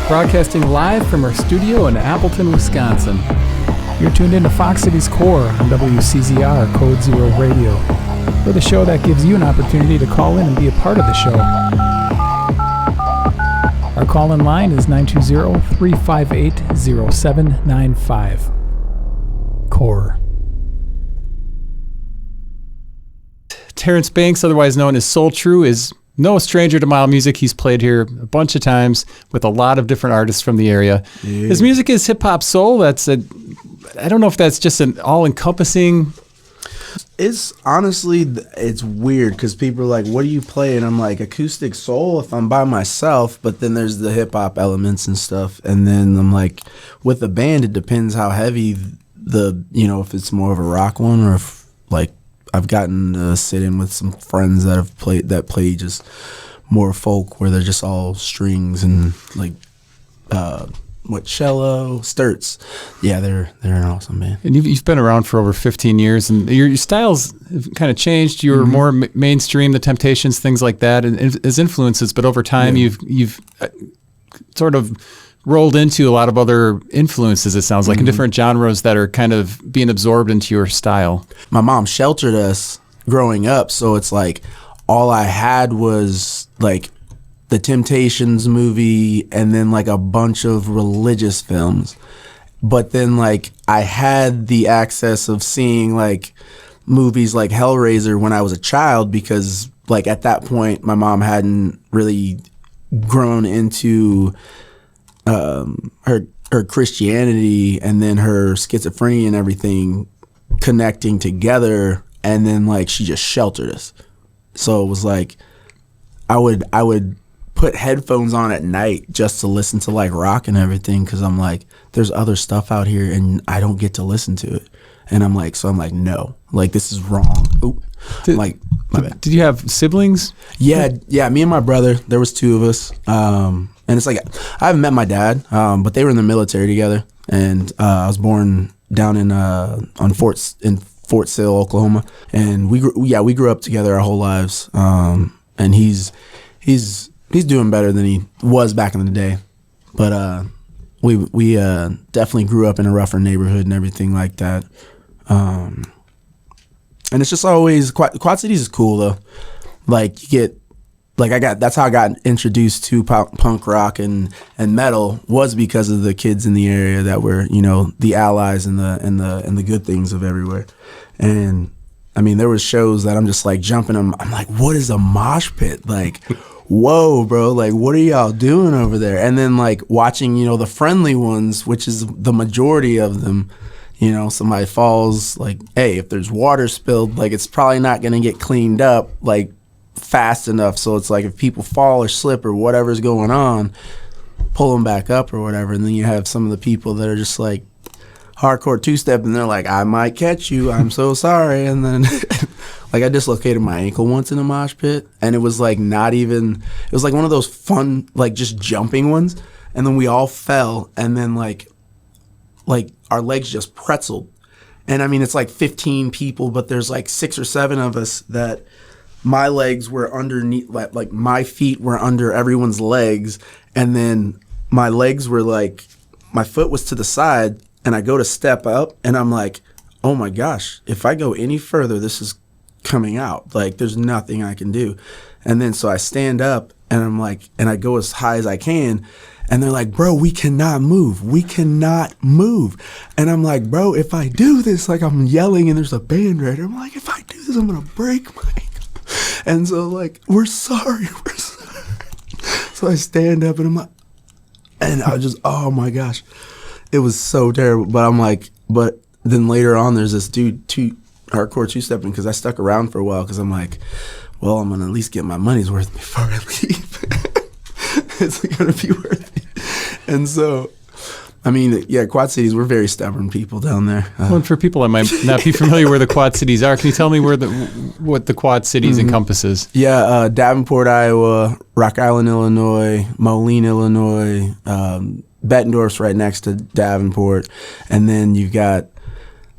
broadcasting live from our studio in Appleton, Wisconsin. You're tuned into Fox Cities Core on WCZR Code Zero Radio. We're the show that gives you an opportunity to call in and be a part of the show. Our call-in line is 920-358-0795. Core. Terrence Banks, otherwise known as Soultru, is no stranger to Mile Music. He's played here a bunch of times with a lot of different artists from the area. Yeah. His music is hip-hop soul. I don't know if that's just an all-encompassing... It's honestly, it's weird because people are like, what do you play? And I'm like, acoustic soul if I'm by myself, but then there's the hip-hop elements and stuff. And then I'm like, with the band, it depends how heavy if it's more of a rock one or if, like, I've gotten to sit in with some friends that play just more folk where they're just all strings and like cello, sturts. Yeah, they're an awesome band. And you've been around for over 15 years, and your styles have kind of changed. You were more mainstream, the Temptations, things like that, and as influences. But over time, you've sort of rolled into a lot of other influences, it sounds like, in different genres that are kind of being absorbed into your style. My mom sheltered us growing up, so it's like all I had was like the Temptations movie and then like a bunch of religious films. But then like I had the access of seeing like movies like Hellraiser when I was a child because like at that point my mom hadn't really grown into her Christianity and then her schizophrenia and everything connecting together, and then like she just sheltered us. So it was like I would put headphones on at night just to listen to like rock and everything because I'm like, there's other stuff out here and I don't get to listen to it. And I'm like, no, like this is wrong. Oop. My bad. Did you have siblings? Yeah, me and my brother, there was two of us. And it's like, I haven't met my dad, but they were in the military together. And I was born down in Fort Sill, Oklahoma. And we grew up together our whole lives. And he's doing better than he was back in the day. But we definitely grew up in a rougher neighborhood and everything like that. And it's just always, Quad Cities is cool though. Like you get, that's how I got introduced to punk rock and metal was because of the kids in the area that were, the allies and the good things of everywhere. And I mean, there was shows that I'm just like jumping them. I'm like, what is a mosh pit? Like, whoa, bro, like what are y'all doing over there? And then like watching, the friendly ones, which is the majority of them, somebody falls, like, hey, if there's water spilled, like it's probably not going to get cleaned up, like, fast enough. So it's like if people fall or slip or whatever's going on, pull them back up or whatever. And then you have some of the people that are just like hardcore two-step and they're like, I might catch you, I'm so sorry. And then like I dislocated my ankle once in a mosh pit, and it was like it was like one of those fun like just jumping ones, and then we all fell, and then like our legs just pretzeled. And I mean it's like 15 people, but there's like 6 or 7 of us that my legs were underneath, like my feet were under everyone's legs, and then my legs were like, my foot was to the side, and I go to step up, and I'm like, oh my gosh, if I go any further, this is coming out. Like, there's nothing I can do. And then so I stand up, and I'm like, and I go as high as I can, and they're like, bro, we cannot move. We cannot move. And I'm like, bro, if I do this, like I'm yelling, and there's a band right there. I'm like, if I do this, I'm going to break my ankle. And so like, we're sorry. So I stand up and I'm like, and I just, oh my gosh, it was so terrible. But I'm like, but then later on there's this dude, hardcore two-stepping, because I stuck around for a while because I'm like, well, I'm going to at least get my money's worth before I leave. It's going to be worth it. And so, I mean, yeah, Quad Cities, we're very stubborn people down there. Well, and for people that might not be familiar where the Quad Cities are, can you tell me what the Quad Cities encompasses? Yeah, Davenport, Iowa, Rock Island, Illinois, Moline, Illinois, Bettendorf's right next to Davenport. And then you've got,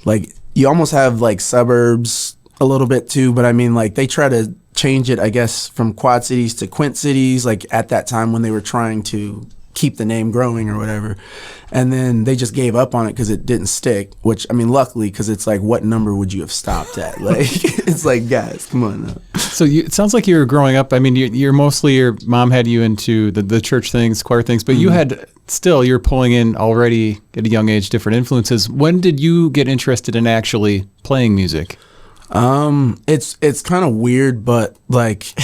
like, you almost have, like, suburbs a little bit, too. But, I mean, like, they try to change it, I guess, from Quad Cities to Quint Cities, like, at that time when they were trying to keep the name growing or whatever. And then they just gave up on it because it didn't stick, which, I mean, luckily, because it's like, what number would you have stopped at? Like, it's like, guys, come on now. So it sounds like you were growing up. I mean, you're mostly, your mom had you into the church things, choir things, but you had still, you're pulling in already at a young age different influences. When did you get interested in actually playing music? It's kind of weird, but like,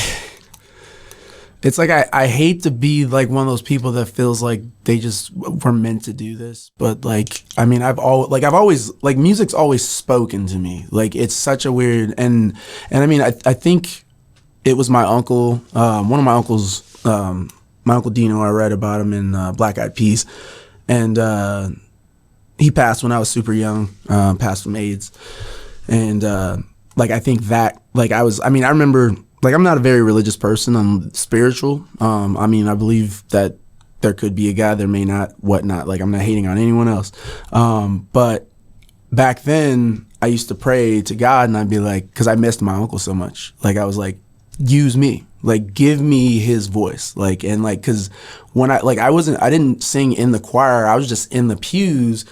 it's like I hate to be like one of those people that feels like they just were meant to do this, but like, I mean, I've always like, music's always spoken to me. Like, it's such a weird, and I mean, I think it was my uncle, one of my uncles, my Uncle Dino. I read about him in Black Eyed Peas, and he passed when I was super young, passed from AIDS, and like, I think that, like, I remember, like, I'm not a very religious person. I'm spiritual. I mean, I believe that there could be a God, there may not, whatnot. Like, I'm not hating on anyone else. But back then, I used to pray to God, and I'd be like, because I missed my uncle so much. Like, I was like, use me. Like, give me his voice. Like, and like, because when I didn't sing in the choir. I was just in the pews.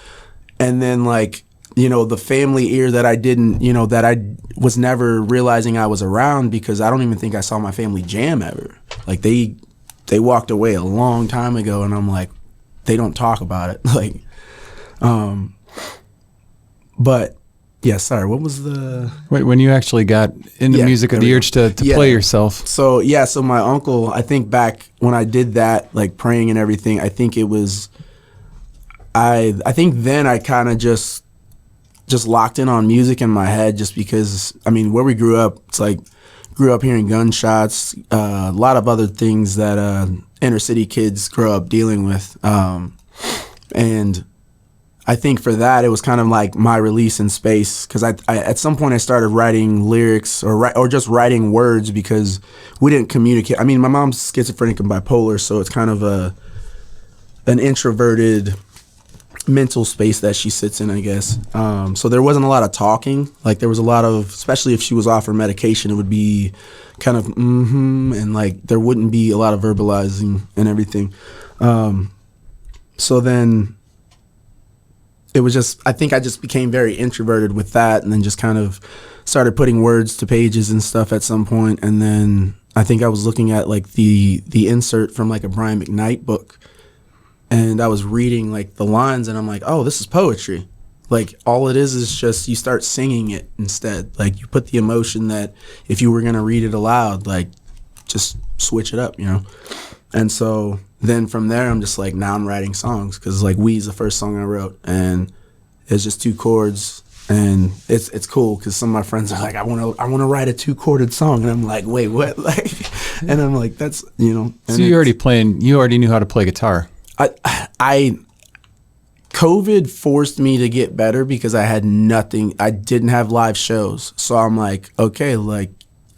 And then, like, you know, the family ear that I didn't, you know, that I was never realizing I was around, because I don't even think I saw my family jam ever. Like, they walked away a long time ago, and I'm like, they don't talk about it. Like, but yeah, sorry, what was the... When you actually got into music, or the urge to play yourself? So my uncle, I think back when I did that, like praying and everything, I think it was, I think then I kind of just locked in on music in my head, just because, I mean, where we grew up, it's like, grew up hearing gunshots, a lot of other things that inner city kids grow up dealing with. And I think for that, it was kind of like my release in space, because I at some point I started writing lyrics or just writing words, because we didn't communicate. I mean, my mom's schizophrenic and bipolar, so it's kind of an introverted mental space that she sits in, I guess. So there wasn't a lot of talking. Like, there was a lot of, especially if she was off her medication, it would be kind of and like there wouldn't be a lot of verbalizing and everything. So then it was just, I think I just became very introverted with that, and then just kind of started putting words to pages and stuff at some point. And then I think I was looking at like the insert from like a Brian McKnight book, and I was reading like the lines, and I'm like, oh, this is poetry. Like, all it is just you start singing it instead. Like, you put the emotion that if you were going to read it aloud, like, just switch it up, you know? And so then from there, I'm just like, now I'm writing songs, because like We's the first song I wrote, and it's just 2 chords, and it's cool, because some of my friends are like, I want to write a 2-chorded song, and I'm like, wait, what? Like, and I'm like, that's, you know. So you already knew how to play guitar. COVID forced me to get better, because I had nothing. I didn't have live shows. So I'm like, okay, like,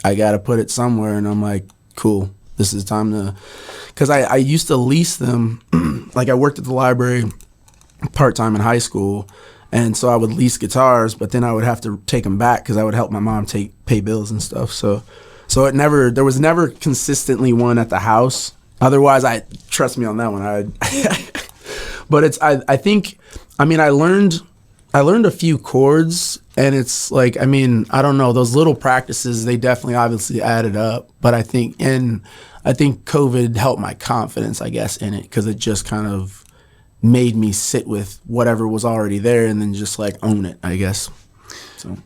I got to put it somewhere. And I'm like, cool, this is time to, because I used to lease them. Like, I worked at the library part-time in high school. And so I would lease guitars, but then I would have to take them back, because I would help my mom pay bills and stuff. So there was never consistently one at the house. Otherwise, trust me on that one. But I think, I mean, I learned a few chords, and it's like, I mean, I don't know, those little practices, they definitely obviously added up. But I think COVID helped my confidence, I guess, in it, because it just kind of made me sit with whatever was already there, and then just like own it, I guess. So,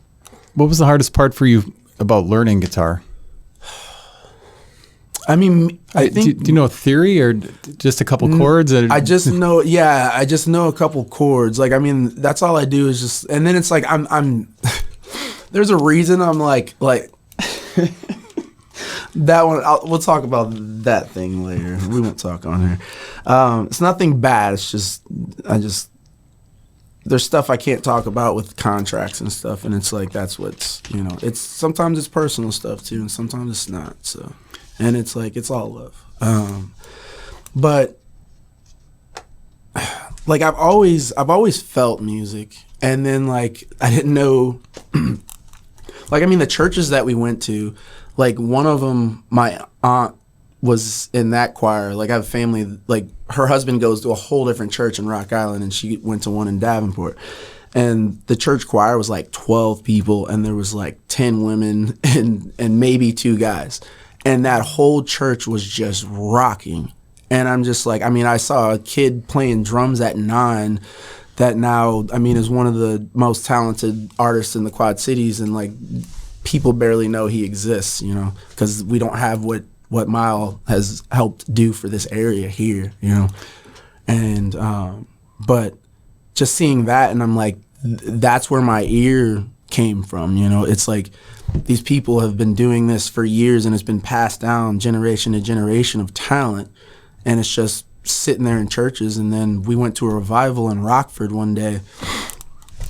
what was the hardest part for you about learning guitar? I mean, I think... Do you know theory, or just a couple chords? I just know a couple chords. Like, I mean, that's all I do is just... And then it's like, I'm there's a reason I'm like that one, we'll talk about that thing later. We won't talk on here. It's nothing bad. It's just, there's stuff I can't talk about with contracts and stuff. And it's like, that's what's, you know, sometimes it's personal stuff too, and sometimes it's not, so... And it's like, it's all love. But like, I've always felt music. And then like, I didn't know, like, I mean, the churches that we went to, like, one of them, my aunt was in that choir. Like I have family, like her husband goes to a whole different church in Rock Island, and she went to one in Davenport. And the church choir was like 12 people, and there was like 10 women and maybe 2 guys. And that whole church was just rocking. And I'm just like, I mean, I saw a kid playing drums at 9 that now, I mean, is one of the most talented artists in the Quad Cities, and like people barely know he exists, you know, because we don't have what Mile has helped do for this area here, you know. And but just seeing that, and I'm like, that's where my ear came from, you know. It's like these people have been doing this for years, and it's been passed down generation to generation of talent, and it's just sitting there in churches. And then we went to a revival in Rockford one day,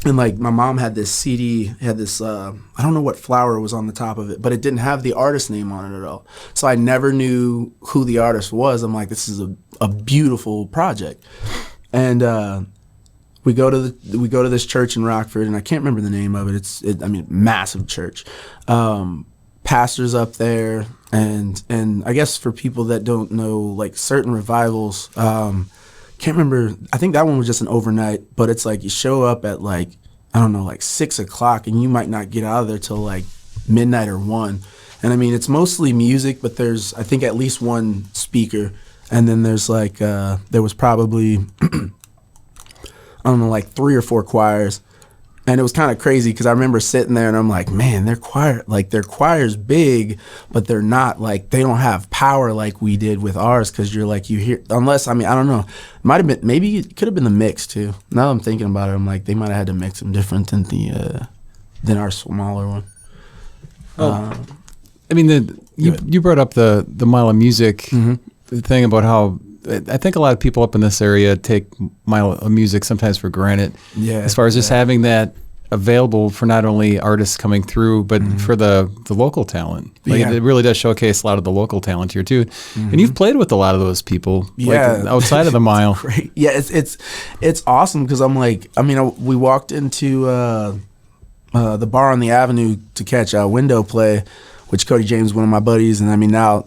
and like my mom had this CD, had this I don't know what flower was on the top of it, but it didn't have the artist name on it at all, so I never knew who the artist was. I'm like, this is a beautiful project. And we go to this church in Rockford, and I can't remember the name of it. I mean, massive church. Pastors up there, and I guess for people that don't know, like certain revivals, can't remember. I think that one was just an overnight, but it's like you show up at like, I don't know, like 6 o'clock, and you might not get out of there till like midnight or 1. And I mean, it's mostly music, but there's, I think, at least one speaker, and then there's like there was probably I don't know, like 3 or 4 choirs. And it was kind of crazy because I remember sitting there and I'm like, man, their choir's big, but they're not like, they don't have power like we did with ours. Because you're like, you hear, unless, I mean, I don't know, might have been, maybe it could have been the mix too. Now that I'm thinking about it, I'm like, they might have had to mix them different than our smaller one. I mean, you brought up the Mile of Music thing about how I think a lot of people up in this area take Mile of Music sometimes for granted. Yeah. As far as just having that available for not only artists coming through, but for the local talent. Like it really does showcase a lot of the local talent here too. And you've played with a lot of those people, like outside of the Mile. Great. Yeah, it's awesome because I'm like, I mean, we walked into the bar on the Avenue to catch a window play, which Cody James, one of my buddies, and I mean now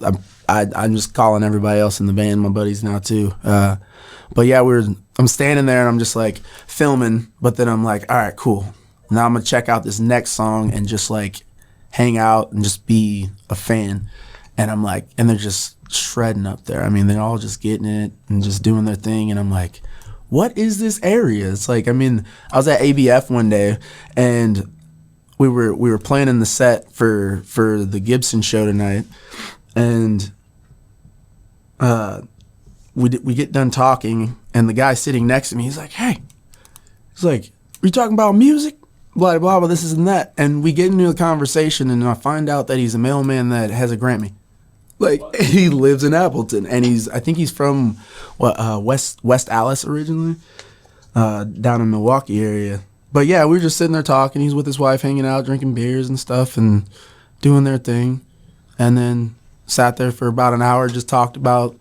I'm just calling everybody else in the band my buddies now too. But yeah, I'm standing there and I'm just like filming, but then I'm like, all right, cool. Now I'm gonna check out this next song and just like hang out and just be a fan. And I'm like, and they're just shredding up there. I mean, they're all just getting it and just doing their thing. And I'm like, what is this area? It's like, I mean, I was at ABF one day and we were planning the set for the Gibson show tonight, and we get done talking, and the guy sitting next to me, he's like, hey, he's like, are you talking about music? Blah, blah, blah, this and that. And we get into a conversation, and I find out that he's a mailman that has a Grammy. Like, he lives in Appleton, and I think he's from West Allis originally, down in Milwaukee area. But yeah, we were just sitting there talking. He's with his wife, hanging out, drinking beers and stuff, and doing their thing. And then sat there for about an hour, just talked about,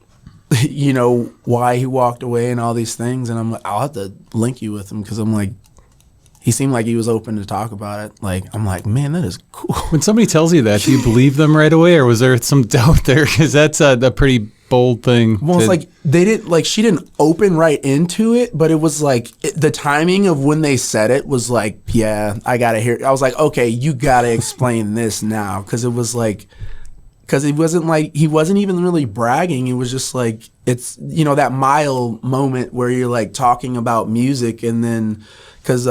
you know, why he walked away and all these things. And I'm like, I'll have to link you with him, because I'm like, he seemed like he was open to talk about it. Like, I'm like, man, that is cool. When somebody tells you that, do you believe them right away, or was there some doubt there? Because that's a pretty bold thing. Well, it's like she didn't open right into it, but it was like the timing of when they said it was like, yeah, I gotta hear. I was like, okay, you gotta explain this now, because it was like, because he wasn't even really bragging. It was just like, it's, you know, that Mile moment where you're like talking about music, and then because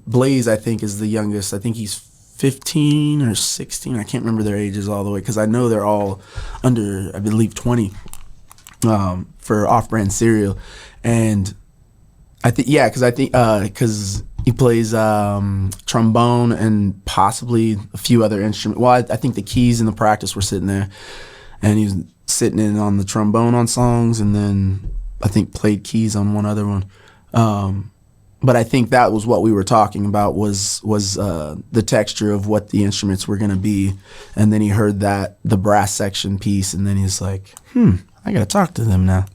Blaze, I think, is the youngest. I think he's 15 or 16. I can't remember their ages all the way, because I know they're all under, I believe, 20 for Off-Brand Cereal. And I think, yeah, because he plays trombone and possibly a few other instruments. Well, I think the keys in the practice were sitting there, and he was sitting in on the trombone on songs, and then I think played keys on one other one. But I think that was what we were talking about, was the texture of what the instruments were going to be. And then he heard the brass section piece, and then he's like, I got to talk to them now.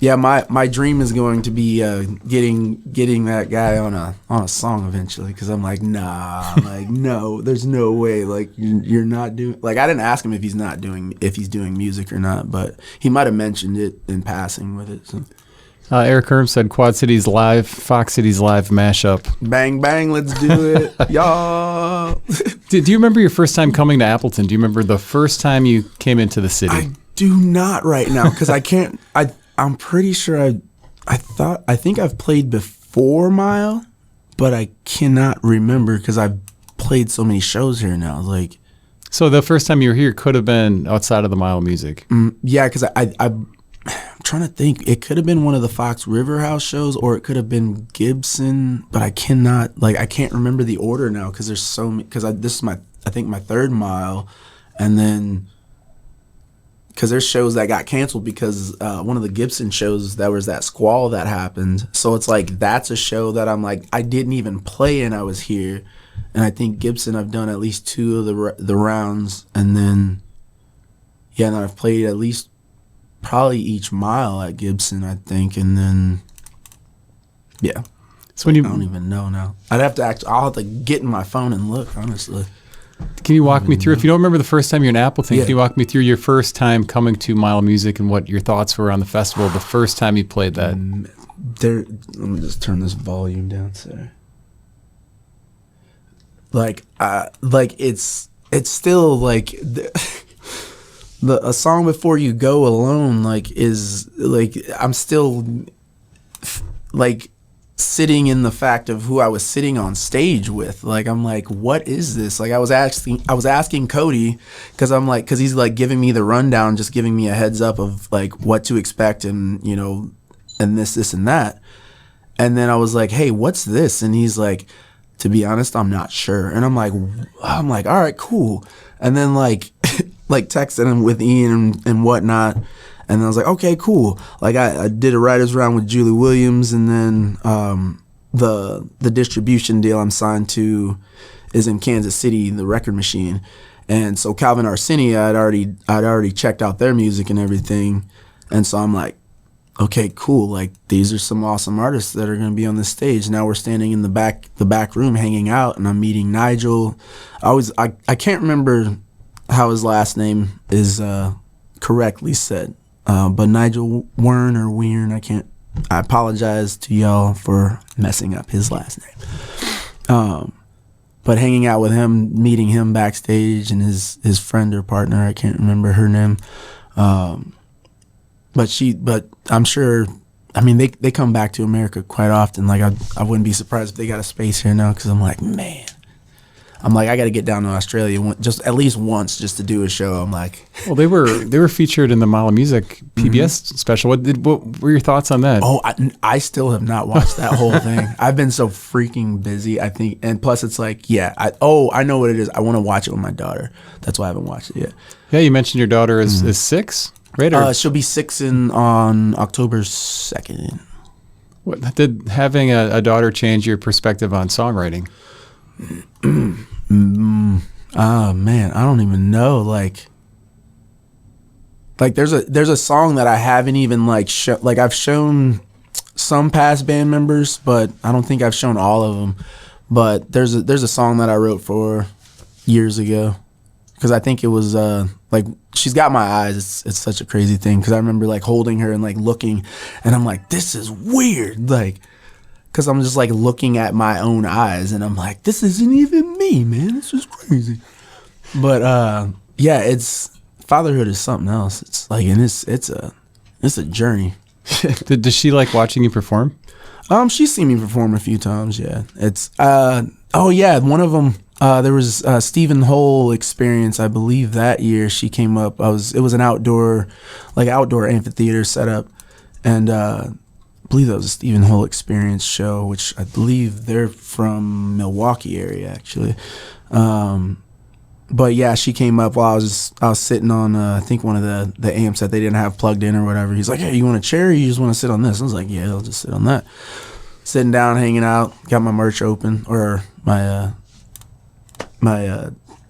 Yeah, my dream is going to be getting that guy on a song eventually, because I'm like, nah, like no, there's no way, like you're not doing, like I didn't ask him if he's doing music or not, but he might have mentioned it in passing with it. So. Eric Herm said Quad Cities Live, Fox Cities Live mashup. Bang bang, let's do it, y'all. Do you remember your first time coming to Appleton? Do you remember the first time you came into the city? I do not right now, because I can't. I'm pretty sure I think I've played before Mile, but I cannot remember because I've played so many shows here now. Like, so the first time you were here could have been outside of the Mile Music. Yeah, because I'm trying to think. It could have been one of the Fox River House shows, or it could have been Gibson, but I can't remember the order now because there's so many. Because this is I think my third Mile, and then. Because there's shows that got canceled because one of the Gibson shows, there was that squall that happened. So it's like, that's a show that I'm like, I didn't even play and I was here. And I think Gibson, I've done at least 2 of the rounds. And then, yeah, and I've played at least probably each Mile at Gibson, I think. And then, yeah. So I don't even know now. I'll have to get in my phone and look, honestly. Can you walk me through, if you don't remember the first time you're in Appleton, Yeah. can you walk me through your first time coming to Mile Music and what your thoughts were on the festival the first time you played that? Let me just turn this volume down, sorry. Like it's still like a song Before You Go Alone, like, is like, I'm still like sitting in the fact of who I was sitting on stage with. Like, I'm like, what is this? Like, I was asking Cody, because he's like giving me the rundown, just giving me a heads up of like what to expect, and you know, and this and that. And then I was like, hey, what's this? And he's like, to be honest, I'm not sure. And I'm like, all right, cool. And then like texting him with Ian and whatnot. And then I was like, okay, cool. Like, I did a writer's round with Julie Williams, and then the distribution deal I'm signed to is in Kansas City, the Record Machine. And so Calvin Arsenia, I'd already checked out their music and everything. And so I'm like, okay, cool. Like, these are some awesome artists that are going to be on this stage. Now we're standing in the back room hanging out, and I'm meeting Nigel. I can't remember how his last name is correctly said. But Nigel Weirn, I apologize to y'all for messing up his last name. But hanging out with him, meeting him backstage, and his friend or partner, I can't remember her name. But I'm sure, I mean, they come back to America quite often. Like, I wouldn't be surprised if they got a space here now, because I'm like, man. I got to get down to Australia just at least once just to do a show. I'm like, well, they were featured in the Mile Music PBS special. What were your thoughts on that? Oh, I still have not watched that whole thing. I've been so freaking busy, I think, and plus it's like, yeah, I know what it is. I want to watch it with my daughter. That's why I haven't watched it yet. Yeah, you mentioned your daughter is 6, right? She'll be 6 on October 2nd. What did having a daughter change your perspective on songwriting? Oh man, I don't even know. Like there's a song that I haven't even I've shown some past band members, but I don't think I've shown all of them. But there's a song that I wrote for years ago, because I think it was like She's Got My Eyes. It's such a crazy thing, because I remember like holding her and like looking, and I'm like, this is weird, like. Because I'm just like looking at my own eyes, and I'm like, this isn't even me, man. This is crazy. But yeah, it's fatherhood is something else. It's like, and it's a journey. Does she like watching you perform? She's seen me perform a few times. Yeah, it's oh yeah, one of them. There was Stephen Hole Experience, I believe that year. She came up. It was an outdoor amphitheater setup, and. I believe that was a Stephen Hole Experience show, which I believe they're from Milwaukee area, actually. But yeah, she came up while I was sitting on I think one of the amps that they didn't have plugged in or whatever. He's like, hey, you want a chair, or you just want to sit on this? I was like, yeah, I'll just sit on that. Sitting down, hanging out, got my merch open, or my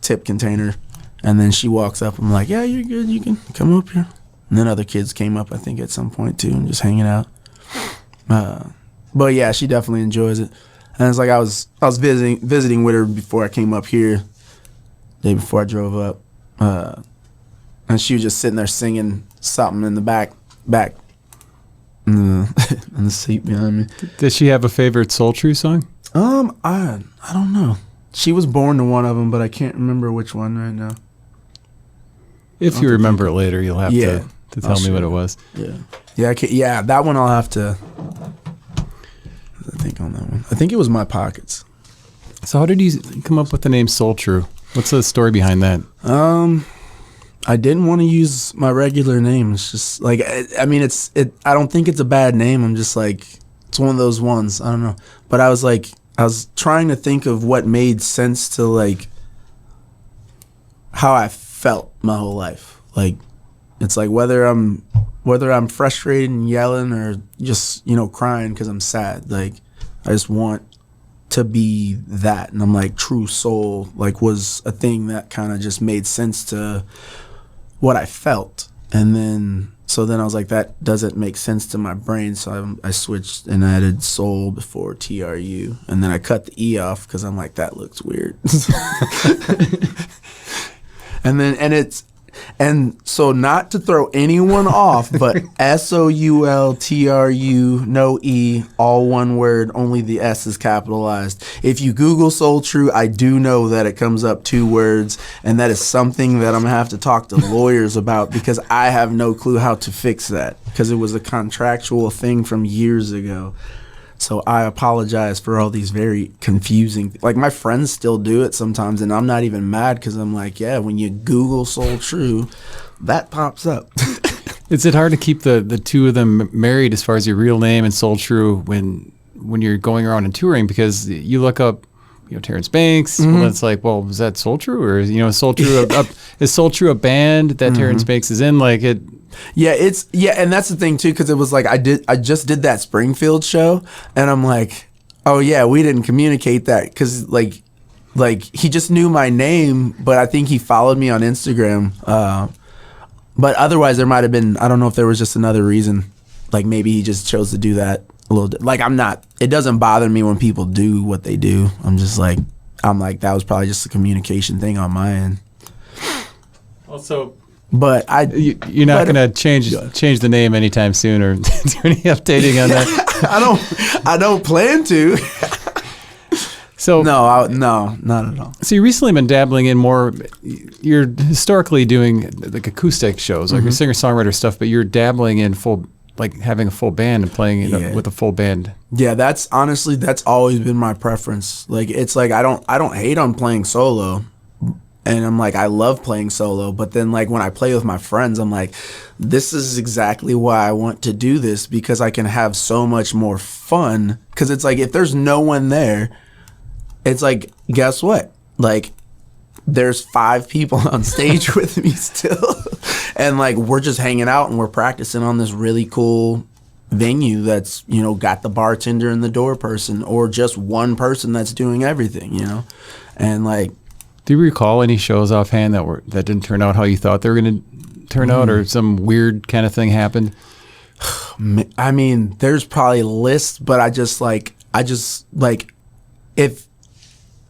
tip container, and then she walks up. I'm like, yeah, you're good, you can come up here. And then other kids came up, I think, at some point too, and just hanging out. But yeah, she definitely enjoys it. And it's like I was visiting with her before I came up here, day before I drove up, and she was just sitting there singing something in the back in the seat behind me. Does she have a favorite Soultru song? I don't know. She was born to one of them, but I can't remember which one right now. If you remember it later, you'll have to tell me what it was. Yeah, that one I'll have to. I think on that one. I think it was My Pockets. So how did you come up with the name Soultru? What's the story behind that? I didn't want to use my regular name. It's just like I mean, I don't think it's a bad name. I'm just like, it's one of those ones. I don't know. But I was trying to think of what made sense to like how I felt my whole life. Like, it's like whether I'm frustrated and yelling or just, crying because I'm sad. Like, I just want to be that. And I'm like, true soul, like, was a thing that kind of just made sense to what I felt. And then I was like, that doesn't make sense to my brain. So I switched and added soul before TRU. And then I cut the E off because I'm like, that looks weird. And so not to throw anyone off, but SOULTRU, no E, all one word, only the S is capitalized. If you Google Soultru, I do know that it comes up 2 words, and that is something that I'm going to have to talk to lawyers about because I have no clue how to fix that because it was a contractual thing from years ago. So I apologize for all these very confusing, like my friends still do it sometimes, and I'm not even mad because I'm like, yeah, when you Google Soultru, that pops up. Is it hard to keep the two of them married as far as your real name and Soultru when you're going around and touring? Because you look up, Terrence Banks, well, it's like, well, is that Soultru, or is Soultru a band that Terrence Banks is in? Like it. Yeah, and that's the thing too, because it was like I just did that Springfield show, and I'm like, oh yeah, we didn't communicate that because like he just knew my name, but I think he followed me on Instagram. But otherwise, there might have been, I don't know if there was just another reason, like maybe he just chose to do that a little. Like it doesn't bother me when people do what they do. I'm like that was probably just a communication thing on my end. Also. But you're not going to change the name anytime soon, or do any updating on that? I don't plan to. So no, not at all. So you recently been dabbling in more. You're historically doing like acoustic shows, like your singer-songwriter stuff, but you're dabbling in full, like having a full band and playing with a full band. Yeah, that's always been my preference. Like it's like I don't hate on playing solo. And I'm like, I love playing solo, but then like when I play with my friends, I'm like, this is exactly why I want to do this, because I can have so much more fun. Because it's like, if there's no one there, it's like, guess what? Like, there's 5 people on stage with me still. And like, we're just hanging out and we're practicing on this really cool venue that's, got the bartender and the door person, or just one person that's doing everything, and like, do you recall any shows offhand that didn't turn out how you thought they were going to turn out, or some weird kind of thing happened? I mean, there's probably lists, but I just like if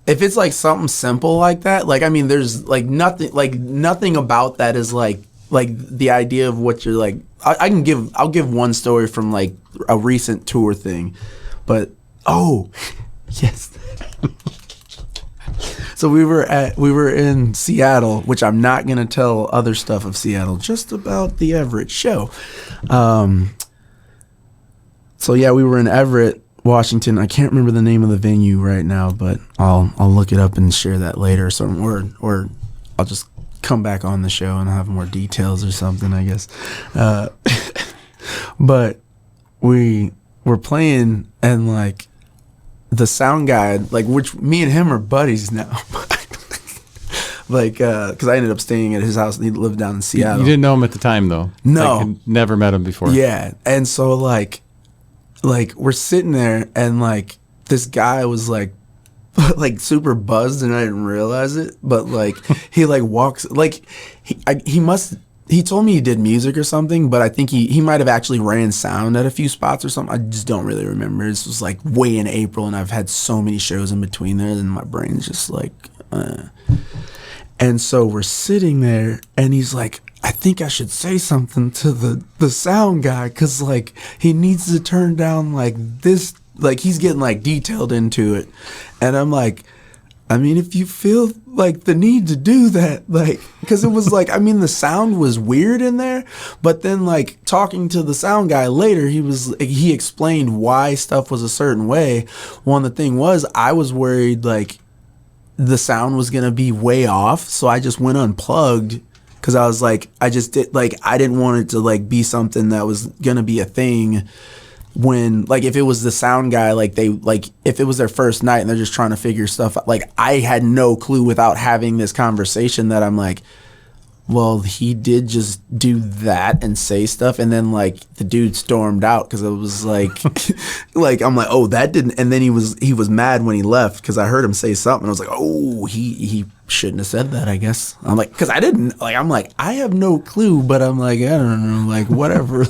it's like something simple like that, like I mean, there's like nothing about that is like the idea of what you're like. I'll give one story from like a recent tour thing, but yes. So we were in Seattle, which I'm not gonna tell other stuff of Seattle, just about the Everett show. So yeah, we were in Everett, Washington. I can't remember the name of the venue right now, but I'll look it up and share that later. Or I'll just come back on the show and have more details or something, I guess. But we were playing, and like, the sound guy, like, which me and him are buddies now, like, because I ended up staying at his house, and he lived down in Seattle. You didn't know him at the time, though? No. Like, never met him before? Yeah. And so, like we're sitting there, and, like, this guy was, like super buzzed, and I didn't realize it, but, like, he, like, walks, like, he he told me he did music or something, but I think he might have actually ran sound at a few spots or something. I just don't really remember. This was like way in April, and I've had so many shows in between there, and my brain's just like, And so we're sitting there, and he's like, I think I should say something to the sound guy, because like he needs to turn down like this, like he's getting like detailed into it. And I'm like, I mean, if you feel like the need to do that, like, because it was like, I mean, the sound was weird in there, but then like talking to the sound guy later, he explained why stuff was a certain way. One, the thing was, I was worried like the sound was going to be way off. So I just went unplugged, because I was like, I didn't want it to like be something that was going to be a thing. When like if it was the sound guy, like they like if it was their first night and they're just trying to figure stuff out, like I had no clue without having this conversation that I'm like, well, he did just do that and say stuff, and then like the dude stormed out because it was like like I'm like, oh, that didn't, and then he was mad when he left because I heard him say something. I was like, oh, he shouldn't have said that, I guess. I'm like, because I didn't, like, I'm like, I have no clue, but I'm like, I don't know, like whatever.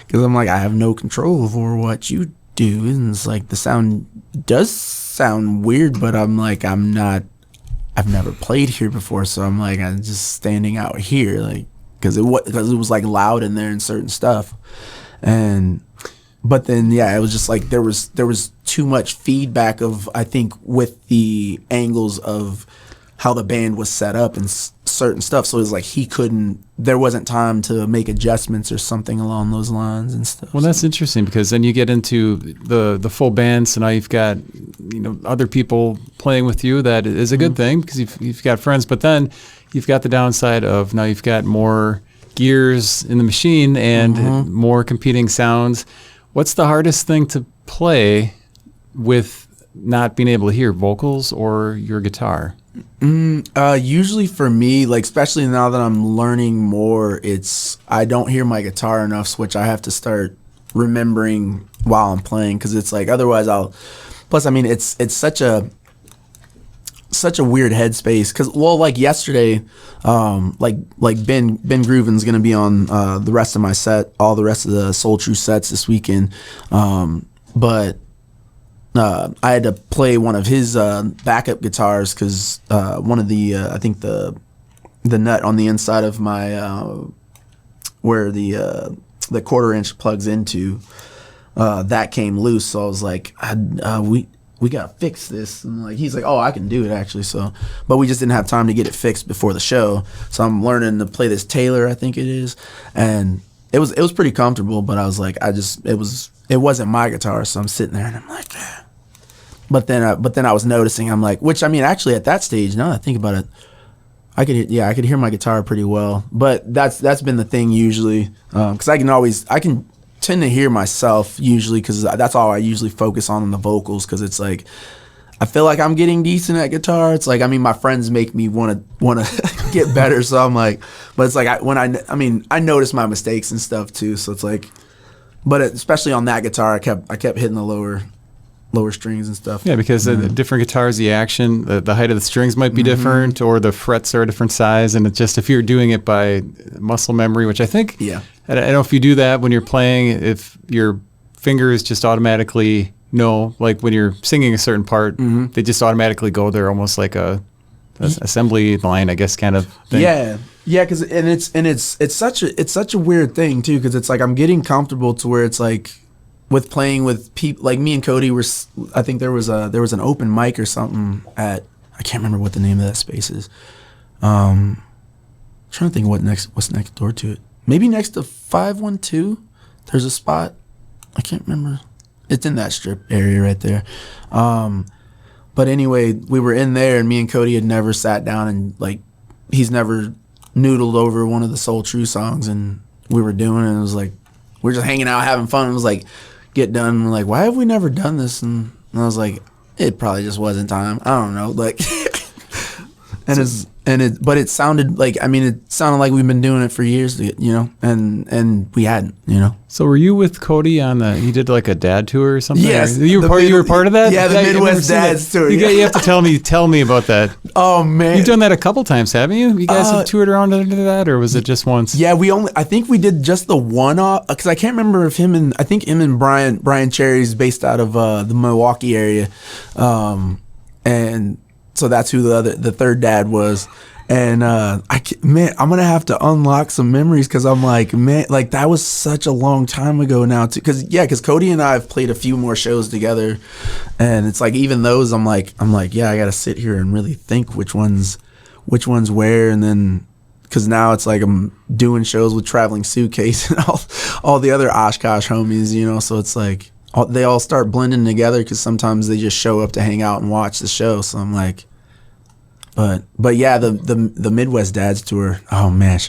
Because I'm like, I have no control over what you do. And it's like, the sound does sound weird, but I'm like, I've never played here before. So I'm like, I'm just standing out here. Like, because it was like loud in there and certain stuff. But then, yeah, it was just like, there was too much feedback of, I think, with the angles of how the band was set up and certain stuff. So it was like there wasn't time to make adjustments or something along those lines and stuff. Well, that's interesting, because then you get into the full band. So now you've got, other people playing with you. That is a good thing, because you've got friends, but then you've got the downside of now you've got more gears in the machine and more competing sounds. What's the hardest thing to play with not being able to hear vocals or your guitar? Usually for me, like especially now that I'm learning more, I don't hear my guitar enough, which I have to start remembering while I'm playing, because it's like otherwise plus I mean it's such a weird headspace, because like yesterday, like Ben Groovin's gonna be on the rest of my set, all the rest of the Soultru sets this weekend, but I had to play one of his backup guitars, because one of the I think the nut on the inside of my where the 1/4-inch plugs into that came loose. So I was like, we gotta fix this, and like he's like, oh, I can do it actually. So, but we just didn't have time to get it fixed before the show. So I'm learning to play this Taylor, I think it is, and it was pretty comfortable. But I was like, it wasn't my guitar, so I'm sitting there and I'm like, but then I was noticing, I'm like, which I mean, actually at that stage, now that I think about it, I could hear my guitar pretty well. But that's been the thing usually, because I can tend to hear myself usually, because that's all I usually focus on the vocals, because it's like I feel like I'm getting decent at guitar. It's like, I mean, my friends make me want to get better, so I'm like, but it's like I notice my mistakes and stuff too, so it's like, but especially on that guitar, I kept hitting the lower strings and stuff. Yeah, because the different guitars, the action, the height of the strings might be different, or the frets are a different size, and it's just if you're doing it by muscle memory, which I think, I don't know if you do that when you're playing, if your fingers just automatically know, like when you're singing a certain part, they just automatically go there, almost like a assembly line, I guess, kind of thing. Yeah, because it's such a weird thing too, because it's like I'm getting comfortable to where it's like, with playing with people, like me and Cody I think there was an open mic or something at, I can't remember what the name of that space is. I'm trying to think what's next door to it. Maybe next to 512, there's a spot. I can't remember. It's in that strip area right there. But anyway, we were in there, and me and Cody had never sat down, and like he's never noodled over one of the Soultru songs, and we were doing it, and it was like we're just hanging out having fun. It was like, get done, and we're like, why have we never done this? And I was like, it probably just wasn't time. I don't know, like But it sounded like, I mean, it sounded like we've been doing it for years, you know, and we hadn't, you know. So were you with Cody on you did like a dad tour or something? Yes. You were part of that? Yeah, the Midwest Dads tour. You have to tell me about that. Oh, man. You've done that a couple times, haven't you? You guys have toured around under that, or was it just once? Yeah, I think we did just the one off, because I can't remember if him and Brian Cherry's based out of the Milwaukee area. And so that's who the third dad was. And man, I'm gonna have to unlock some memories, because I'm like, man, like that was such a long time ago now too. Because Cody and I have played a few more shows together, and it's like even those I'm like, yeah, I gotta sit here and really think which one's where, and then because now it's like I'm doing shows with Traveling Suitcase and all the other Oshkosh homies, you know. So it's like they all start blending together, because sometimes they just show up to hang out and watch the show. So I'm like. But yeah, the Midwest Dads tour. Oh man.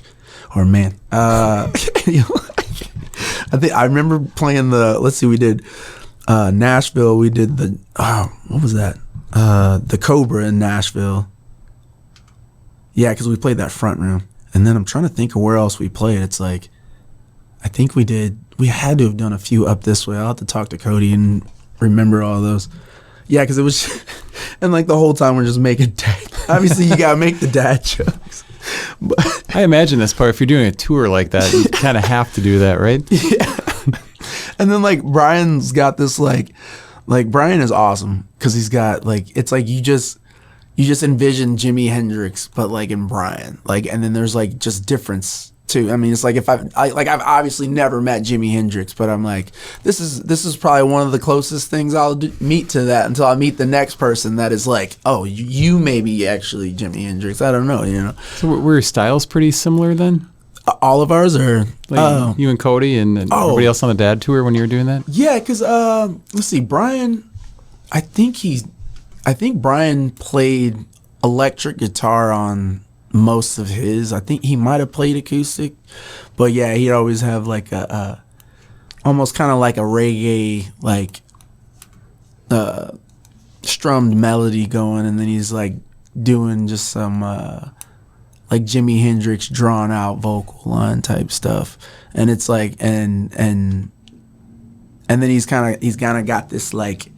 I think I remember playing we did Nashville. We did what was that? The Cobra in Nashville. Yeah, because we played that front room, and then I'm trying to think of where else we played. It's like, I think we had to have done a few up this way. I'll have to talk to Cody and remember all those. Yeah, because it was, and like the whole time we're just making dad. Obviously, you gotta make the dad jokes. But I imagine this part. If you're doing a tour like that, you kind of have to do that, right? Yeah. And then like Brian's got this like Brian is awesome, because he's got like, it's like you just envision Jimi Hendrix, but like in Brian, like, and then there's like just difference too. I mean, it's like I've obviously never met Jimi Hendrix, but I'm like, this is probably one of the closest things I'll meet to that, until I meet the next person that is like, oh, you may be actually Jimi Hendrix. I don't know, you know. So were your styles pretty similar then? All of ours, or like you and Cody and everybody else on the dad tour when you were doing that? Yeah, because let's see, Brian. I think Brian played electric guitar on most of his. I think he might have played acoustic, but yeah, he'd always have like a almost kind of like a reggae, like strummed melody going, and then he's like doing just some like Jimi Hendrix drawn out vocal line type stuff, and it's like and then he's kind of got this, like,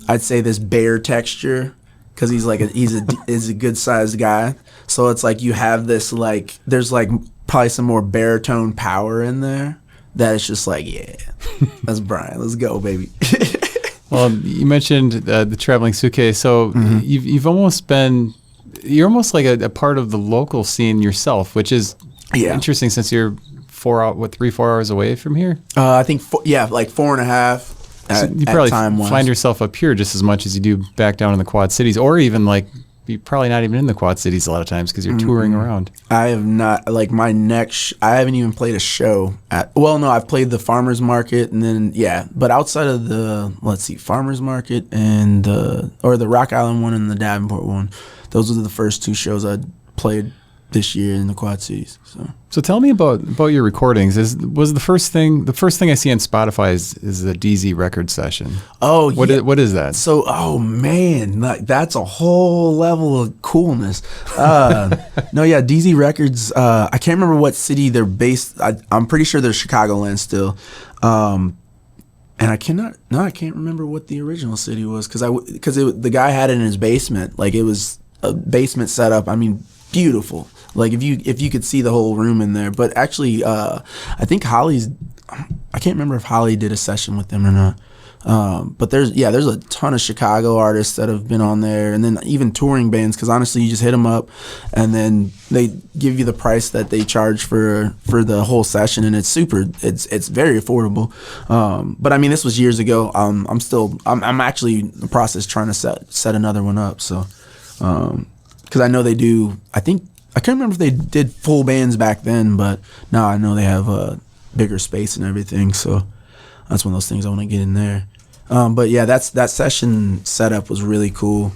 I'd say this bare texture, because he's a good sized guy. So it's like you have this, like, there's like probably some more baritone power in there that it's just like, yeah, that's Brian. Let's go, baby. Well, you mentioned the Traveling Suitcase. So you're almost like a part of the local scene yourself, which is interesting, since you're 4 hours away from here. I think like 4.5. So you probably find yourself up here just as much as you do back down in the Quad Cities, or even like you're probably not even in the Quad Cities a lot of times, because you're touring around. I have not, like, I haven't even played a show I've played the Farmers Market, and then but outside of the, let's see, Farmers Market and the Rock Island one and the Davenport one, those are the first 2 shows I played this year in the Quad Cities. So tell me about your recordings. Was the first thing I see on Spotify is the DZ record session. Oh, what is that? So, oh man, that's a whole level of coolness. DZ Records. I can't remember what city they're based. I'm pretty sure they're Chicagoland still. And I can't remember what the original city was, because the guy had it in his basement. Like, it was a basement setup. I mean, beautiful. Like, if you could see the whole room in there. But actually, I think I can't remember if Holly did a session with them or not. But there's a ton of Chicago artists that have been on there, and then even touring bands, because honestly, you just hit them up, and then they give you the price that they charge for the whole session, and it's very affordable. But I mean, this was years ago. I'm actually in the process trying to set another one up. So, because I know they do. I can't remember if they did full bands back then, but now I know they have a bigger space and everything. So that's one of those things I want to get in there. But yeah, that session setup was really cool.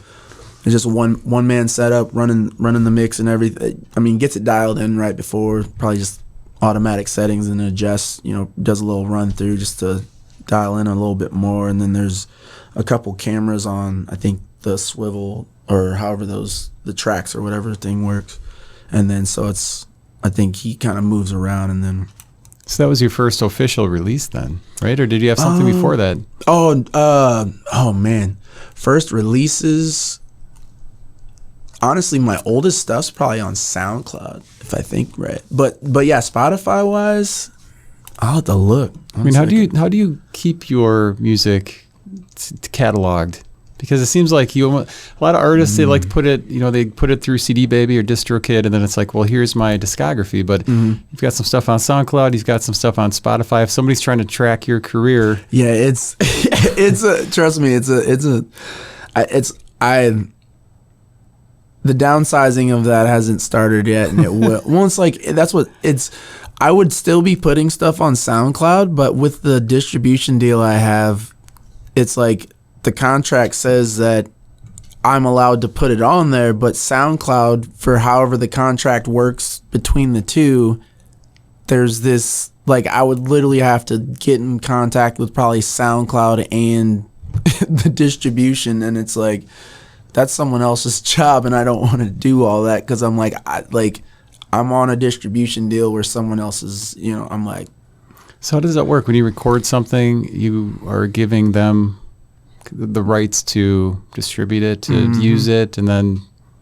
It's just one man setup, running the mix and everything. I mean, gets it dialed in right before, probably just automatic settings, and adjusts. Does a little run through just to dial in a little bit more. And then there's a couple cameras on, I think, the swivel or however the tracks or whatever thing works. And then so I think he kind of moves around, and then. So that was your first official release then, right? Or did you have something before that? Oh man. First releases, honestly, my oldest stuff's probably on SoundCloud, if I think right. But yeah, Spotify wise, I'll have to look. I mean, how do you keep your music cataloged? Because it seems like a lot of artists, they like to put it, they put it through CD Baby or DistroKid, and then it's like, well, here's my discography. But you've got some stuff on SoundCloud, you've got some stuff on Spotify. If somebody's trying to track your career, yeah, it's trust me, the downsizing of that hasn't started yet, and it will. Well, it's like I would still be putting stuff on SoundCloud, but with the distribution deal I have, it's like, the contract says that I'm allowed to put it on there, but SoundCloud, for however the contract works between the two, there's this, like, I would literally have to get in contact with probably SoundCloud and the distribution, and it's like, that's someone else's job, and I don't want to do all that, because I'm like, I'm on a distribution deal where someone else is, I'm like. So how does that work? When you record something, you are giving them the rights to distribute it, to use it, and then,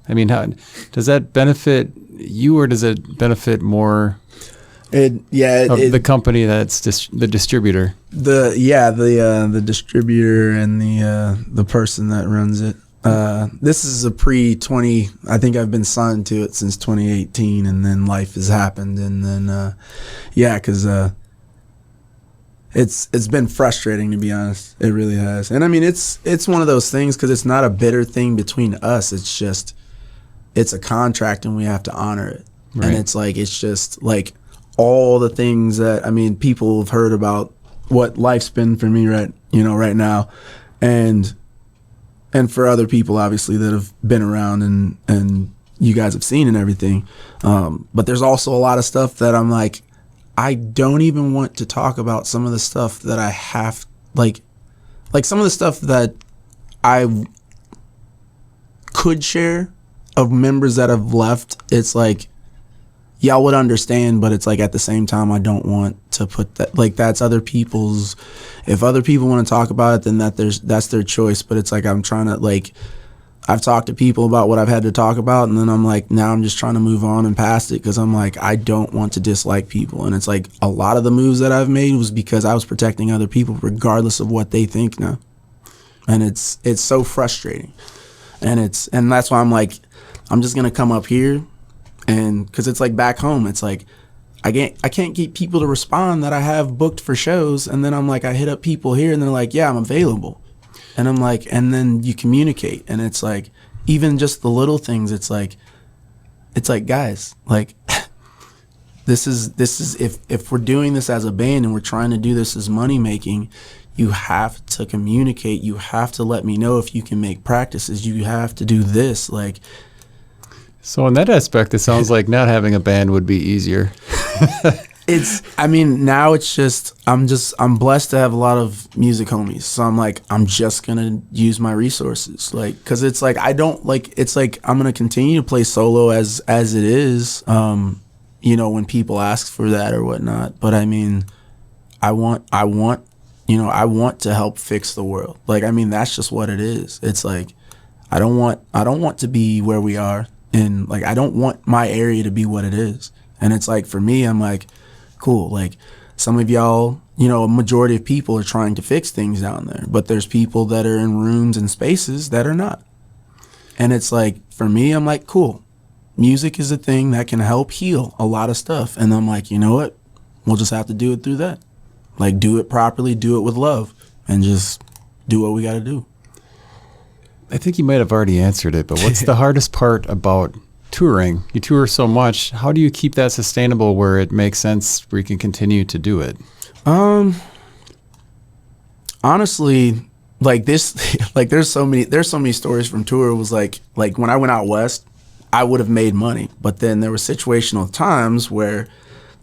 I mean, how does that benefit you, or does it benefit more the company that's the distributor? The distributor and the person that runs it. This is a pre-20. I think I've been signed to it since 2018, and then life has happened, and then because. It's been frustrating, to be honest. It really has. And I mean, it's one of those things, because it's not a bitter thing between us. It's just, it's a contract and we have to honor it. Right. And it's just like all the things that, I mean, people have heard about what life's been for me right now. And for other people, obviously, that have been around and you guys have seen and everything. But there's also a lot of stuff that I'm like, I don't even want to talk about some of the stuff that I have, like some of the stuff that I could share of members that have left. It's like, y'all would understand, but it's like, at the same time, I don't want to put that, like, that's other people's, if other people want to talk about it, then that's their choice. But it's like, I'm trying to, like, I've talked to people about what I've had to talk about, and then I'm like, now I'm just trying to move on and past it, because I'm like, I don't want to dislike people. And it's like, a lot of the moves that I've made was because I was protecting other people regardless of what they think now. And it's so frustrating. And that's why I'm like, I'm just going to come up here, and because it's like back home, it's like, I can't get people to respond that I have booked for shows. And then I'm like, I hit up people here and they're like, yeah, I'm available. And I'm like, and then you communicate, and it's like, even just the little things, it's like, guys, like, this is if we're doing this as a band and we're trying to do this as money making, you have to communicate. You have to let me know if you can make practices. You have to do this, like. So in that aspect, it sounds like not having a band would be easier. Now it's just, I'm blessed to have a lot of music homies. So I'm like, I'm just going to use my resources. Like, cause it's like, it's like, I'm going to continue to play solo as it is, when people ask for that or whatnot. But I mean, I want to help fix the world. Like, I mean, that's just what it is. It's like, I don't want to be where we are. And like, I don't want my area to be what it is. And it's like, for me, I'm like, cool. Like, some of y'all, a majority of people are trying to fix things down there, but there's people that are in rooms and spaces that are not. And it's like, for me, I'm like, cool. Music is a thing that can help heal a lot of stuff. And I'm like, you know what? We'll just have to do it through that. Like, do it properly, do it with love, and just do what we got to do. I think you might have already answered it, but what's the hardest part about touring? You tour so much. How do you keep that sustainable where it makes sense, where you can continue to do it? Honestly, like this, like there's so many stories from tour. It was like when I went out west, I would have made money, but then there were situational times where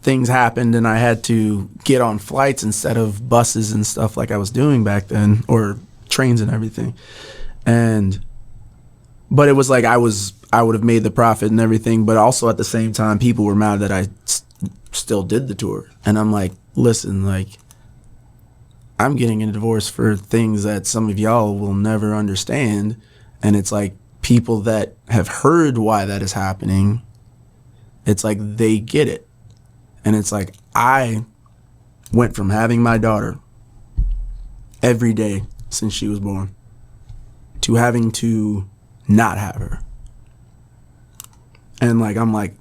things happened and I had to get on flights instead of buses and stuff like I was doing back then, or trains and everything. And but it was like I would have made the profit and everything, but also at the same time, people were mad that I still did the tour. And I'm like, listen, like, I'm getting a divorce for things that some of y'all will never understand. And it's like people that have heard why that is happening, it's like they get it. And it's like I went from having my daughter every day since she was born to having to not have her. And like, I'm like,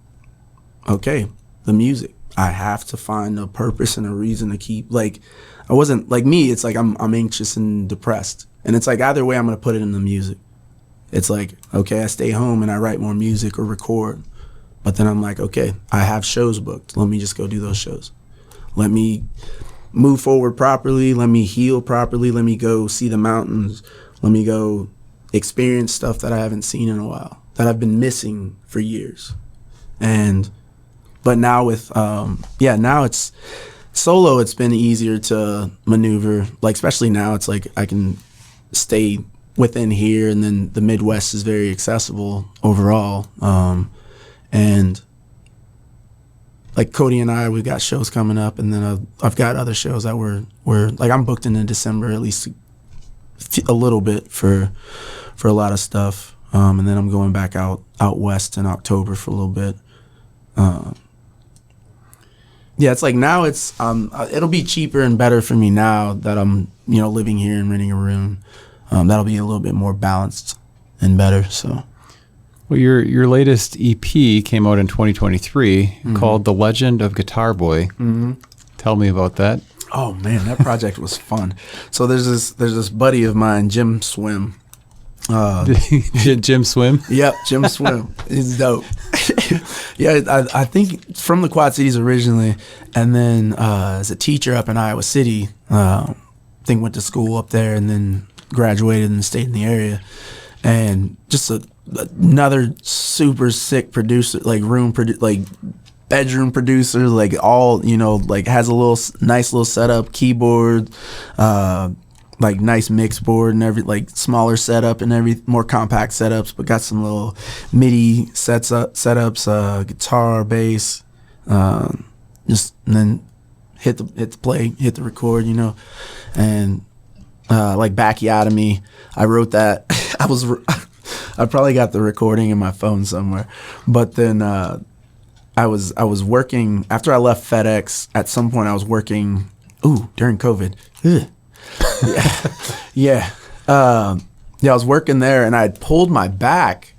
okay, the music, I have to find a purpose and a reason to keep, like, I wasn't like me. It's like I'm anxious and depressed, and it's like either way I'm gonna put it in the music. It's like, okay, I stay home and I write more music or record, but then I'm like, okay, I have shows booked. Let me just go do those shows. Let me move forward properly. Let me heal properly. Let me go see the mountains. Let me go experience stuff that I haven't seen in a while, that I've been missing for years. But now with now it's solo, it's been easier to maneuver, like especially now it's like I can stay within here, and then the Midwest is very accessible overall, and like Cody and I, we've got shows coming up, and then I've got other shows that we're like, I'm booked into December at least a little bit for a lot of stuff, and then I'm going back out west in October for a little bit. Yeah, it's like now it's it'll be cheaper and better for me now that I'm living here and renting a room. That'll be a little bit more balanced and better. So, well, your latest EP came out in 2023 called "The Legend of Guitar Boy." Mm-hmm. Tell me about that. Oh man, that project was fun. So there's this buddy of mine, Jim Swim. Jim Swim? Yep, Jim Swim. He's dope. Yeah, I think from the Quad Cities originally, and then as a teacher up in Iowa City, I think went to school up there, and then graduated and stayed in the area. And just another super sick producer, like bedroom producer, like all, like has a nice little setup, keyboard, like nice mix board and like smaller setup and more compact setups, but got some little MIDI setups, guitar, bass, and then hit the play, hit the record, and like Bacchiotomy, I wrote that. I probably got the recording in my phone somewhere, but then I was working after I left FedEx. At some point, I was working. During COVID. Ugh. Yeah. I was working there, and I had pulled my back,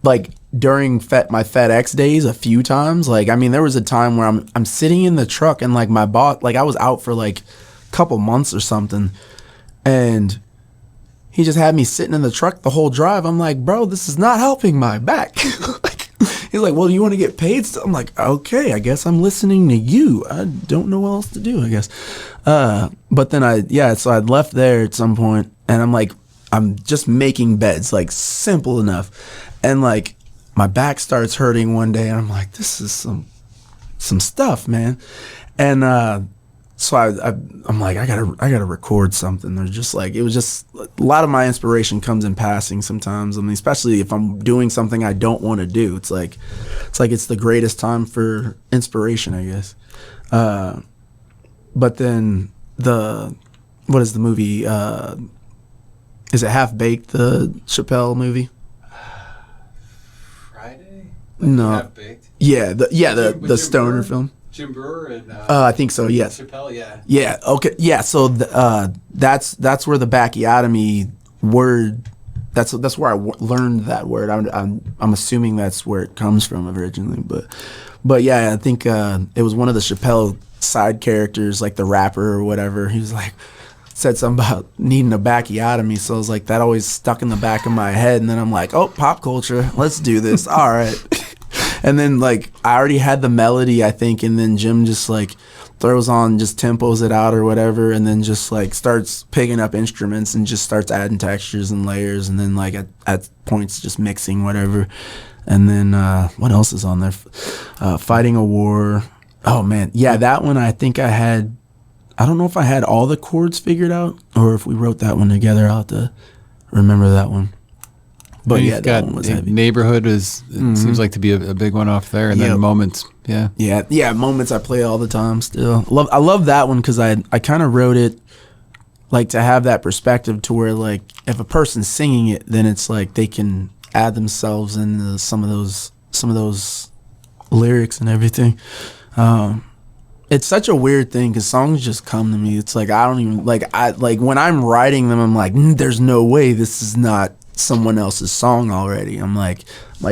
like during my FedEx days a few times. Like, I mean, there was a time where I'm sitting in the truck, and like my boss, like I was out for like a couple months or something, and he just had me sitting in the truck the whole drive. I'm like, bro, this is not helping my back. He's like, well, you want to get paid still? I'm like, okay, I guess I'm listening to you. I don't know what else to do, I guess. But then so I'd left there at some point, and I'm like, I'm just making beds, like simple enough. And like my back starts hurting one day, and I'm like, this is some stuff, man. And so I'm like, I gotta record something. There's just like, it was just a lot of my inspiration comes in passing sometimes. I mean, especially if I'm doing something I don't want to do. It's like it's the greatest time for inspiration, I guess. But then what is the movie? Is it Half Baked, the Chappelle movie? Friday? No. Half Baked? Yeah, the stoner film. Jim Brewer and I think so. Yes. Chappelle. Yeah. Yeah. Okay. Yeah. So that's where the Bacchiotomy word. That's where I learned that word. I'm assuming that's where it comes from originally. But yeah, I think it was one of the Chappelle side characters, like the rapper or whatever. He was like said something about needing a Bacchiotomy. So I was like, that always stuck in the back of my head. And then I'm like, oh, pop culture. Let's do this. All right. And then, like, I already had the melody, I think, and then Jim just, like, throws on, just tempos it out or whatever, and then just, like, starts picking up instruments and just starts adding textures and layers, and then, like, at points just mixing whatever. And then, what else is on there? Fighting a War. Oh, man. Yeah, that one I think I don't know if I had all the chords figured out or if we wrote that one together. I'll have to remember that one. But and yeah, you've that got one was heavy. Neighborhood seems like to be a big one off there, and then Moments. Yeah, Moments I play all the time still. I love that one because I kind of wrote it like to have that perspective to where like if a person's singing it, then it's like they can add themselves into some of those lyrics and everything. It's such a weird thing because songs just come to me. It's like I don't even like when I'm writing them, I'm like, there's no way this is not someone else's song already. I'm like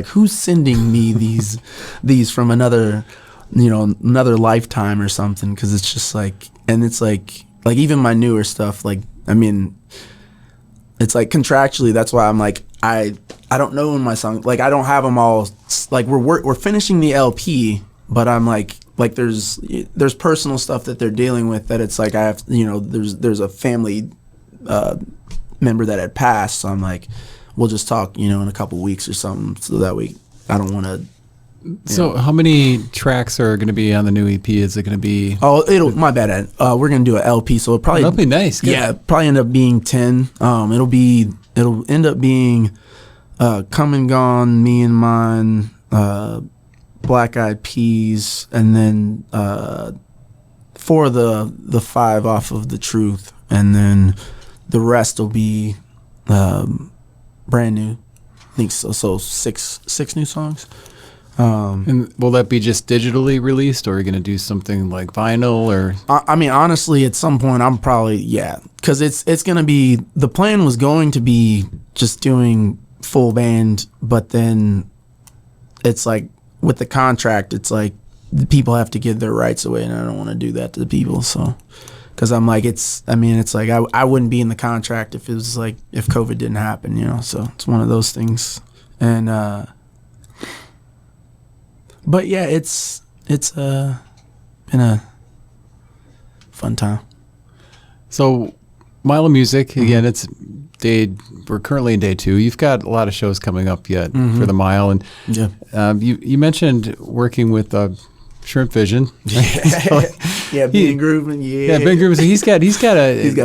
who's sending me these from another lifetime or something? Because it's just like, and it's like even my newer stuff. Like I mean, it's like contractually. That's why I'm like I don't know when my song, like I don't have them all. Like we're finishing the LP, but I'm like there's personal stuff that they're dealing with that it's like I have, there's a family member that had passed, so I'm like, we'll just talk, in a couple weeks or something, so that way I don't want to. So how many tracks are going to be on the new EP? Is it going to be? Oh, my bad, Ed. We're going to do an LP, so it'll probably. That'll be nice. Good. Yeah, probably end up being 10. It'll end up being Come and Gone, Me and Mine, Black Eyed Peas, and then 4 of the 5 off of The Truth, and then the rest will be brand new. I think so. So 6 new songs. And will that be just digitally released, or are you going to do something like vinyl? Or I mean, honestly, at some point, I'm probably because it's going to be, the plan was going to be just doing full band, but then it's like with the contract, it's like the people have to give their rights away, and I don't want to do that to the people. So, because I'm like, it's like I wouldn't be in the contract if it was like if COVID didn't happen, So it's one of those things, and but yeah, it's been a fun time. So, Mile of Music again. It's we're currently in day 2. You've got a lot of shows coming up yet for the Mile, and you mentioned working with Shrimp Vision. Ben Grooveman. Ben Grooveman. So he's got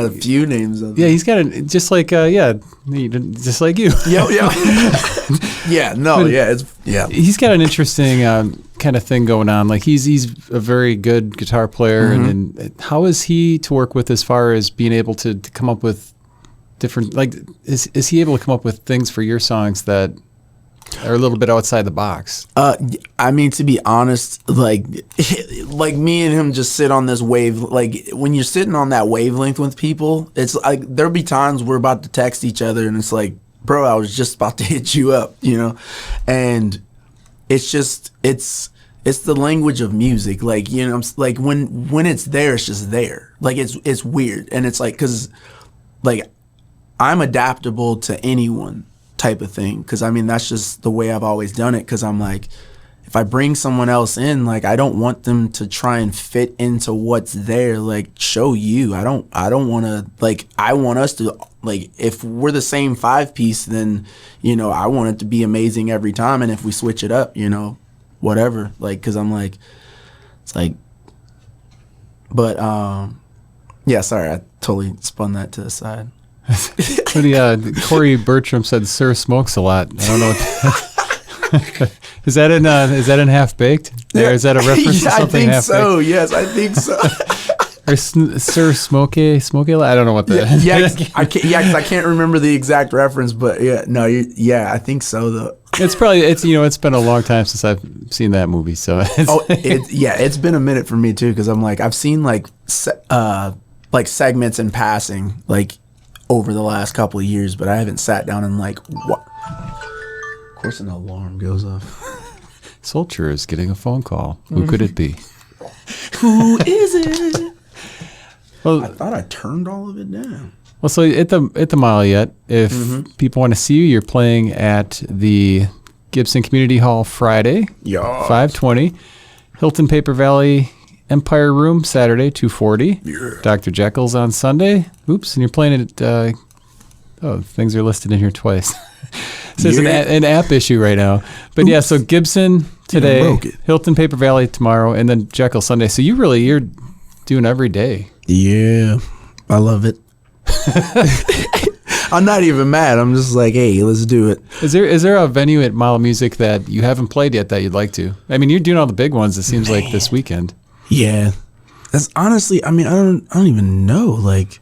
a few names of them. Yeah, he's got a just like just like you. He's got an interesting kind of thing going on. Like he's a very good guitar player, and how is he to work with as far as being able to come up with different, like is he able to come up with things for your songs that are a little bit outside the box? I mean, to be honest, like me and him just sit on this wave. Like when you're sitting on that wavelength with people, it's like there'll be times we're about to text each other, and it's like, bro, I was just about to hit you up, and it's just it's the language of music. Like like when it's there, it's just there. Like it's weird, and it's like because like I'm adaptable to anyone type of thing, because I mean that's just the way I've always done it, because I'm like, if I bring someone else in, like I don't want them to try and fit into what's there. Like show you, I don't want to, like I want us to, like if we're the same 5-piece, then I want it to be amazing every time, and if we switch it up, whatever, like because I'm like, it's like, but yeah, sorry, I totally spun that to the side. Corey Bertram said Sir smokes a lot. I don't know what is that in Half Baked? There, is that a reference to something Half Baked? So yes, I think so. Or Sir Smokey? I don't know what that. I can't remember the exact reference, but I think so though. It's probably it's been a long time since I've seen that movie, so it's been a minute for me too, because I'm like I've seen like segments in passing like over the last couple of years, but I haven't sat down and like what. Of course, an alarm goes off. Soultru is getting a phone call. Who could it be? Who is it? Well, I thought I turned all of it down. Well, so at the Mile yet, if people want to see you, you're playing at the Gibson Community Hall Friday, 5:20, Hilton Paper Valley Empire Room Saturday, 2:40, Dr. Jekyll's on Sunday. Oops, and you're playing at things are listed in here twice. So there's an app issue right now. But yeah, so Gibson today, Hilton Paper Valley tomorrow, and then Jekyll Sunday. So you're doing every day. Yeah, I love it. I'm not even mad. I'm just like, hey, let's do it. Is there a venue at Mile Music that you haven't played yet that you'd like to? I mean, you're doing all the big ones. It seems like this weekend. Yeah, that's honestly. I mean, I don't even know. Like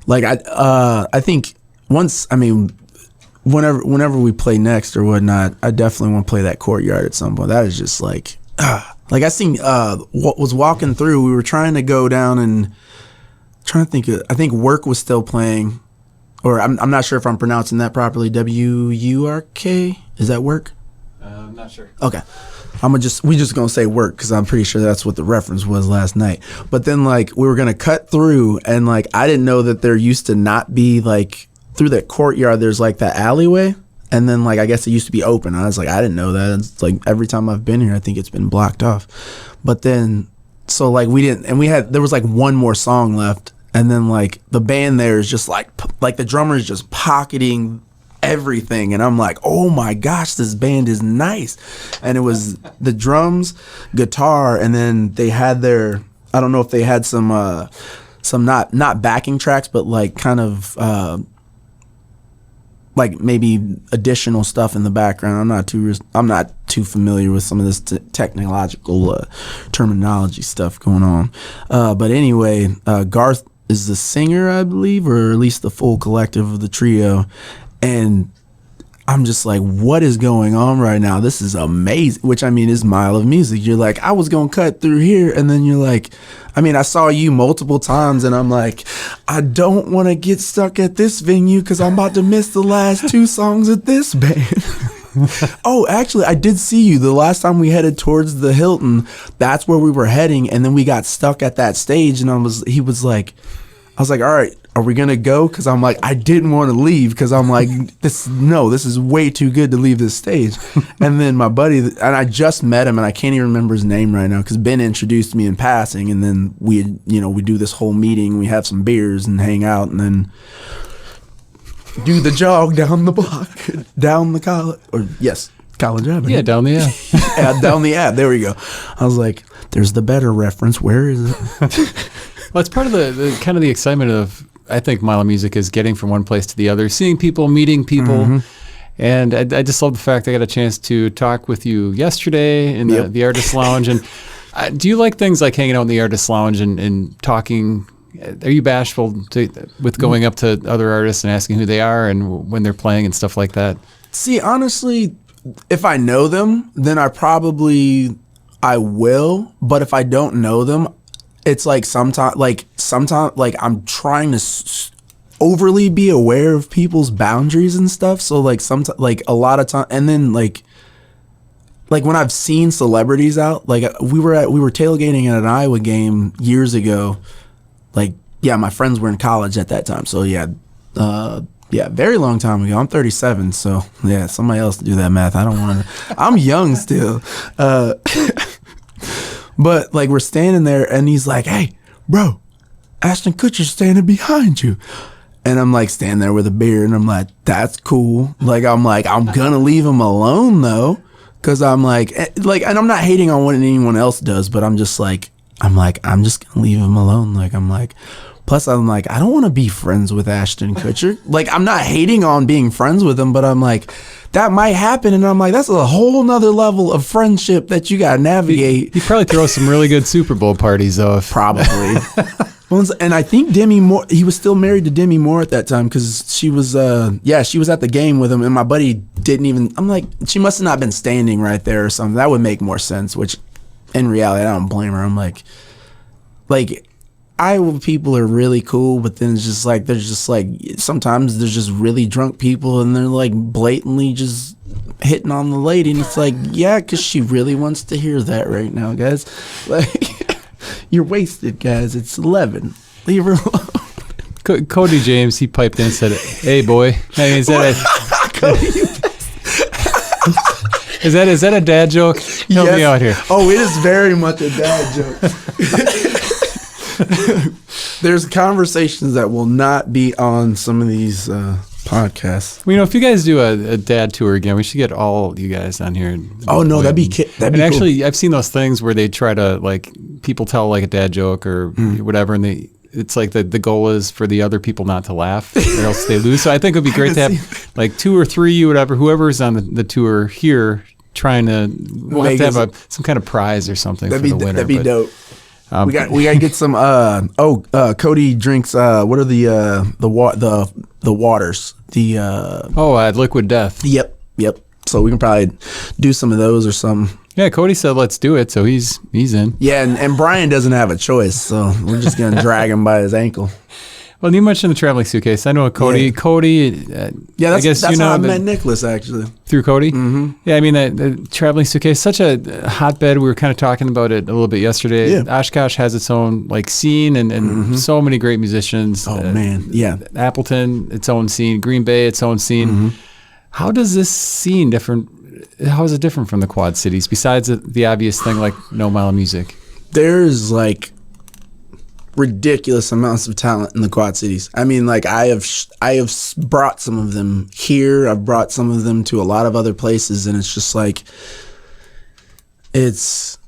I think once. I mean, whenever we play next or whatnot, I definitely want to play that Courtyard at some point. That is just like. Like I seen, was walking through, we were trying to go down and trying to think, I think Work was still playing, or I'm not sure if I'm pronouncing that properly, W-U-R-K, is that Work? I'm not sure. Okay. We just gonna say Work because I'm pretty sure that's what the reference was last night. But then like we were gonna cut through and like I didn't know that there used to not be like through that Courtyard, there's like that alleyway. And then, like, I guess it used to be open. I was like, I didn't know that. It's like every time I've been here, I think it's been blocked off. But then, so like we didn't, and there was like one more song left. And then like the band there is just like the drummer is just pocketing everything. And I'm like, oh my gosh, this band is nice. And it was the drums, guitar, and then they had I don't know if they had some not backing tracks, but like kind of, like maybe additional stuff in the background. I'm not too familiar with some of this technological terminology stuff going on. But anyway, Garth is the singer, I believe, or at least the full collective of the trio. And I'm just like, what is going on right now? This is amazing, which I mean is Mile of Music. You're like, I was going to cut through here. And then you're like, I mean, I saw you multiple times and I'm like, I don't want to get stuck at this venue because I'm about to miss the last 2 songs of this band. Oh, actually, I did see you the last time we headed towards the Hilton. That's where we were heading. And then we got stuck at that stage. And I was like, all right, are we going to go? Because I'm like, I didn't want to leave because I'm like, this is way too good to leave this stage. And then my buddy, and I just met him and I can't even remember his name right now because Ben introduced me in passing. And then we do this whole meeting. We have some beers and hang out and then do the jog down the block, down the College Avenue. Yeah, down the Ave. Yeah, down the Ave. There we go. I was like, there's the better reference. Where is it? Well, it's part of the kind of the excitement of, I think, Mile of Music is getting from one place to the other, seeing people, meeting people. Mm-hmm. And I just love the fact I got a chance to talk with you yesterday in the Artist Lounge. And do you like things like hanging out in the Artist Lounge and talking? Are you bashful with going up to other artists and asking who they are and when they're playing and stuff like that? See, honestly, if I know them, then I will. But if I don't know them, it's like sometimes I'm trying to overly be aware of people's boundaries and stuff. So like sometimes, like a lot of time, and then like when I've seen celebrities out, like we were tailgating at an Iowa game years ago. Like, yeah, my friends were in college at that time. So very long time ago. I'm 37. So yeah, somebody else do that math. I don't want to, I'm young still. But like we're standing there and he's like, hey, bro, Ashton Kutcher's standing behind you. And I'm like standing there with a beer and I'm like, that's cool. I'm going to leave him alone though. Cause I'm like, and I'm not hating on what anyone else does, but I'm just like, I'm just going to leave him alone. Plus I'm like, I don't want to be friends with Ashton Kutcher. I'm not hating on being friends with him, but I'm like, that might happen. And I'm like, that's a whole nother level of friendship that you got to navigate. He probably throws some really good Super Bowl parties though. Probably. And I think Demi Moore, he was still married to Demi Moore at that time because she was at the game with him. And my buddy didn't even, I'm like, she must have not been standing right there or something. That would make more sense, which in reality, I don't blame her. I'm like, Iowa people are really cool, but then it's just like, there's just like, sometimes there's just really drunk people and they're like blatantly just hitting on the lady. And it's like, yeah, because she really wants to hear that right now, guys. You're wasted, guys. It's 11. Leave her alone. Cody James, he piped in and said, hey, boy. I mean, is that a dad joke? Help me out here. Oh, it is very much a dad joke. There's conversations that will not be on some of these podcasts. Well, if you guys do a dad tour again, we should get all you guys on here. Oh no, that'd be cool. Actually, I've seen those things where they try to people tell a dad joke or whatever, and it's like the goal is for the other people not to laugh or else they lose. So I think it would be great to have like 2 or 3, whatever, whoever's on the tour here trying to, we'll have to have some kind of prize or something for the winner. That'd be dope. We got to get some. Cody drinks. What are the waters? Liquid Death. Yep. So we can probably do some of those or something. Yeah, Cody said let's do it, so he's in. Yeah, and Brian doesn't have a choice, so we're just gonna drag him by his ankle. Well, you mentioned the traveling suitcase. I know Cody. Yeah. Cody. That's how I met Nicholas, actually. Through Cody. Mm-hmm. Yeah, I mean the traveling suitcase, such a hotbed. We were kind of talking about it a little bit yesterday. Yeah. Oshkosh has its own like scene and so many great musicians. Oh man, yeah. Appleton, its own scene. Green Bay, its own scene. Mm-hmm. How does this scene different? How is it different from the Quad Cities? Besides the obvious thing like No Mile Music, there's like ridiculous amounts of talent in the Quad Cities. I mean, like I have brought some of them here. I've brought some of them to a lot of other places, and it's just like it's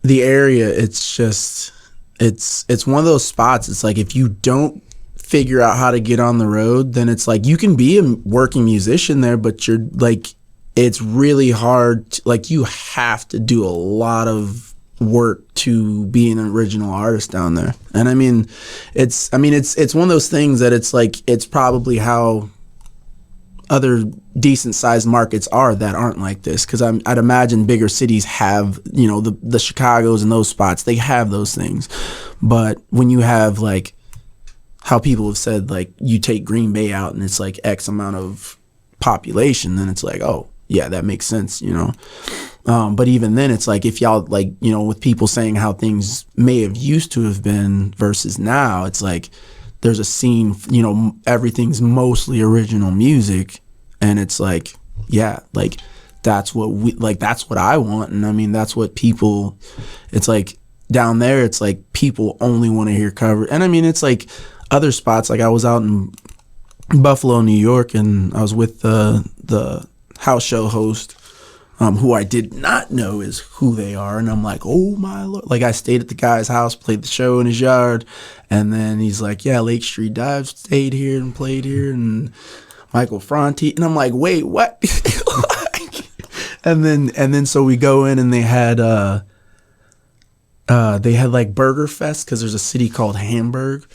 the area. It's just it's one of those spots. It's like if you don't figure out how to get on the road, then it's like you can be a working musician there, but you're like it's really hard. Like you have to do a lot of work to be an original artist down there. And I mean it's one of those things that it's like it's probably how other decent sized markets are that aren't like this, because I'd imagine bigger cities have, you know, the Chicagos and those spots, they have those things. But when you have like how people have said, like you take Green Bay out and it's like X amount of population, then it's like, oh yeah, that makes sense, you know. But even then, it's like if y'all like, you know, with people saying how things may have used to have been versus now, it's like there's a scene, you know, everything's mostly original music, and it's like, yeah, like that's what I want, and I mean that's what people. It's like down there, it's like people only want to hear cover, and I mean it's like other spots. Like I was out in Buffalo, New York, and I was with the house show host. Who I did not know is who they are. And I'm like, oh my Lord. Like I stayed at the guy's house, played the show in his yard. And then he's like, yeah, Lake Street Dive stayed here and played here. And Michael Franti. And I'm like, wait, what? and then so we go in and they had like Burger Fest, because there's a city called Hamburg,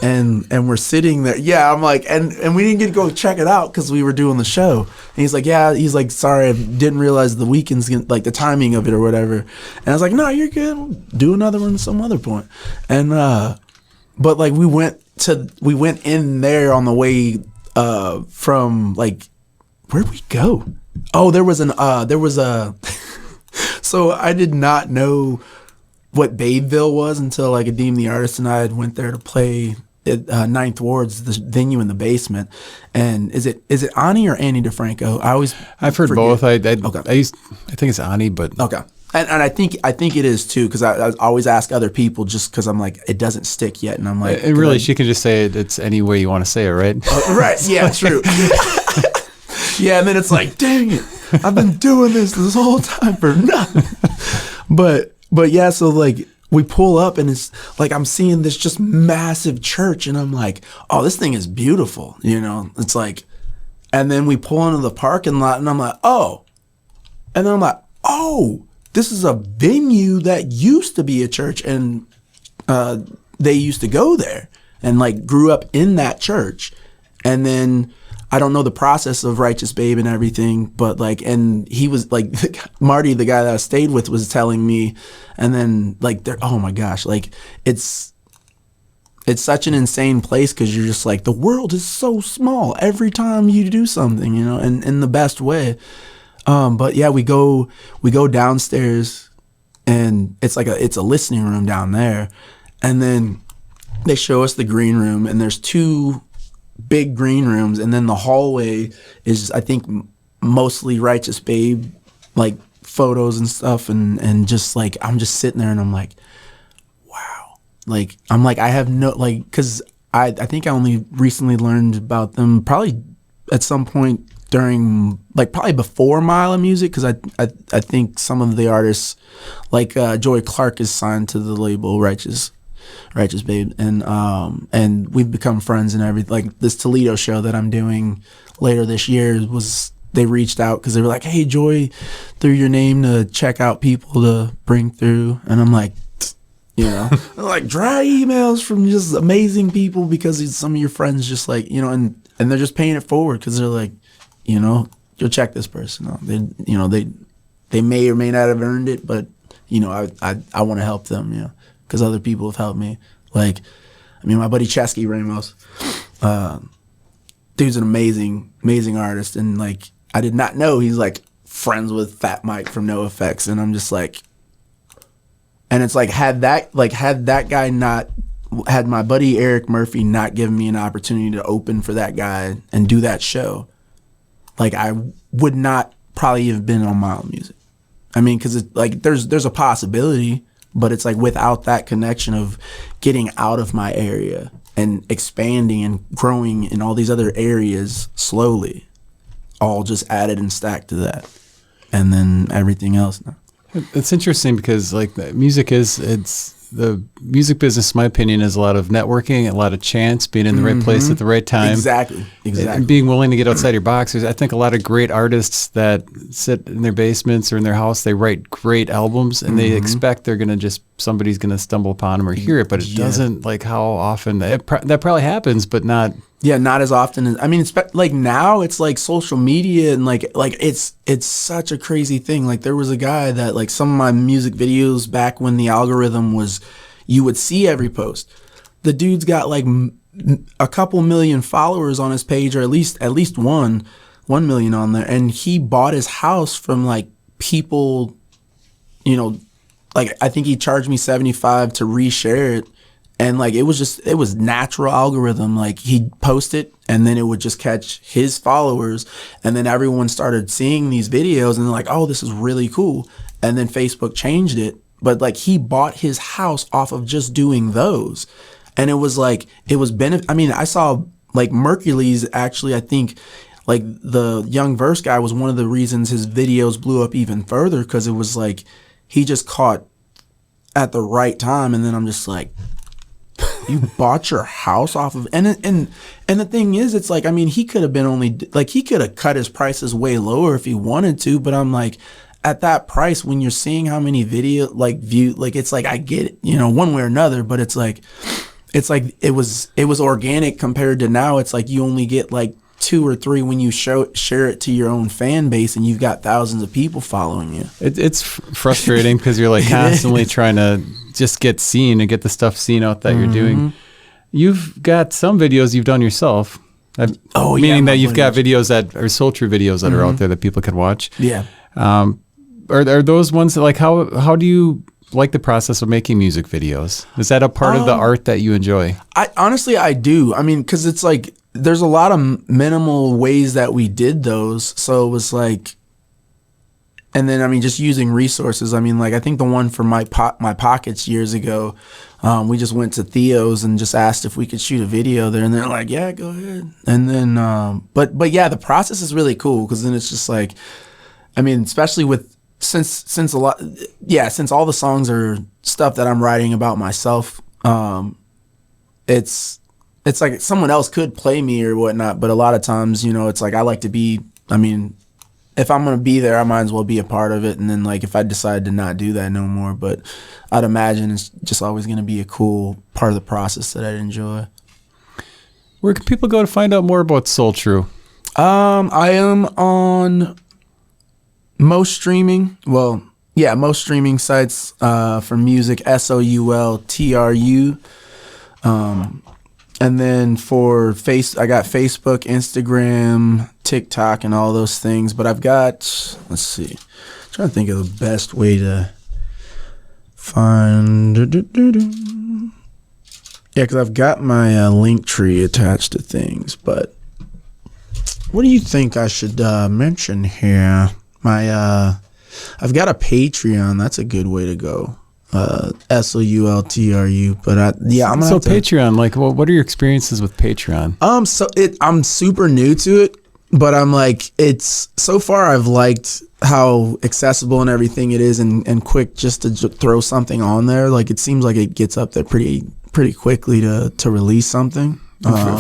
and we're sitting there. Yeah, I'm like, and we didn't get to go check it out because we were doing the show. And he's like, yeah, he's like, sorry, I didn't realize the weekend's like the timing of it or whatever. And I was like, no, you're good. We'll do another one at some other point. And but like we went in there on the way from like, where'd we go? Oh, there was a so I did not know what Babeville was until like Adeem the artist and I had went there to play at Ninth Ward's, the venue in the basement. And is it Ani or Annie DeFranco? I've heard forget. both. Okay. I think it's Ani, but okay. And I think it is too, because I always ask other people just because I'm like, it doesn't stick yet, and I'm like, and really she can just say it's any way you want to say it, right? Right. Yeah. True. Yeah, and then it's like, dang it, I've been doing this whole time for nothing. But yeah, so like we pull up and it's like I'm seeing this just massive church, and I'm like, oh, this thing is beautiful, you know. It's like, and then we pull into the parking lot and I'm like, oh, and then I'm like, oh, this is a venue that used to be a church, and they used to go there and like grew up in that church. And then I don't know the process of Righteous Babe and everything, but like, and he was like, Marty, the guy that I stayed with, was telling me, and then like, oh my gosh, like it's such an insane place, because you're just like, the world is so small every time you do something, you know, and in the best way. But yeah, we go downstairs, and it's a listening room down there, and then they show us the green room, and there's 2 big green rooms, and then the hallway is, I think, mostly Righteous Babe like photos and stuff, and just like I'm just sitting there and I'm like, wow, like I'm like, I have no, like, because I think I only recently learned about them probably at some point during, like, probably before Mile of Music, because I think some of the artists like Joey Clark is signed to the label Righteous. Righteous Babe, and we've become friends and everything. Like this Toledo show that I'm doing later this year they reached out because they were like, "Hey, Joy threw your name to check out people to bring through," and I'm like, like dry emails from just amazing people because some of your friends just like, and they're just paying it forward because they're like, you'll check this person out. They may or may not have earned it, but I want to help them, because other people have helped me. Like, my buddy Chesky Ramos, dude's an amazing artist, and like I did not know he's like friends with Fat Mike from NoFX, and I'm just like. And it's like had my buddy Eric Murphy not given me an opportunity to open for that guy and do that show, like I would not probably have been on my own music. Because it's like there's a possibility, but it's like without that connection of getting out of my area and expanding and growing in all these other areas slowly, all just added and stacked to that, and then everything else now. It's interesting because like the music the music business, in my opinion, is a lot of networking, a lot of chance, being in the right place at the right time. Exactly. And being willing to get outside your box. I think a lot of great artists that sit in their basements or in their house, they write great albums and they expect they're going to somebody's going to stumble upon them or hear it, but it doesn't. Like how often that probably happens, but not. Yeah, not as often as it's like now it's like social media and like it's such a crazy thing. Like there was a guy that like some of my music videos back when the algorithm was, you would see every post. The dude's got like a couple million followers on his page, or at least 1 million on there, and he bought his house from like people, like I think he charged me $75 to reshare it. And like it was natural algorithm. Like he'd post it and then it would just catch his followers, and then everyone started seeing these videos and they're like, oh, this is really cool. And then Facebook changed it. But like he bought his house off of just doing those. And it was like I saw like Mercury's actually, I think like the Young Verse guy was one of the reasons his videos blew up even further, because it was like he just caught at the right time. And then I'm just like, you bought your house off of, and the thing is, it's like, he could have been he could have cut his prices way lower if he wanted to, but I'm like, at that price, when you're seeing how many video view, it's like, I get it, one way or another, but it's like it was organic compared to now. It's like you only get like 2 or 3 when you share it to your own fan base and you've got thousands of people following you. It's frustrating because you're like constantly trying to just get seen and get the stuff seen out that you're doing. You've got some videos you've done yourself. Meaning that you've got videos that are Soultru videos that are out there that people can watch. Yeah. Are those ones that, like, how do you like the process of making music videos? Is that a part of the art that you enjoy? I do. Because it's like there's a lot of minimal ways that we did those. So it was like, and then just using resources. I think the one for my pockets years ago, we just went to Theo's and just asked if we could shoot a video there, and they're like, yeah, go ahead. And then, but yeah, the process is really cool, because then it's just like, especially with since all the songs are stuff that I'm writing about myself, it's like someone else could play me or whatnot, but a lot of times, it's like I like to be, if I'm going to be there, I might as well be a part of it. And then like if I decide to not do that no more, but I'd imagine it's just always going to be a cool part of the process that I'd enjoy. Where can people go to find out more about Soultru? I am on most streaming sites for music, Soultru. And then for I got Facebook, Instagram, TikTok, and all those things. But I've got, let's see, I'm trying to think of the best way to find. Yeah, because I've got my link tree attached to things. But what do you think I should mention here? I've got a Patreon. That's a good way to go. Soultru, but I'm gonna Patreon, like, what are your experiences with Patreon? I'm super new to it, But I'm like, it's so far I've liked how accessible and everything it is, and quick just to throw something on there. Like it seems like it gets up there pretty quickly to release something.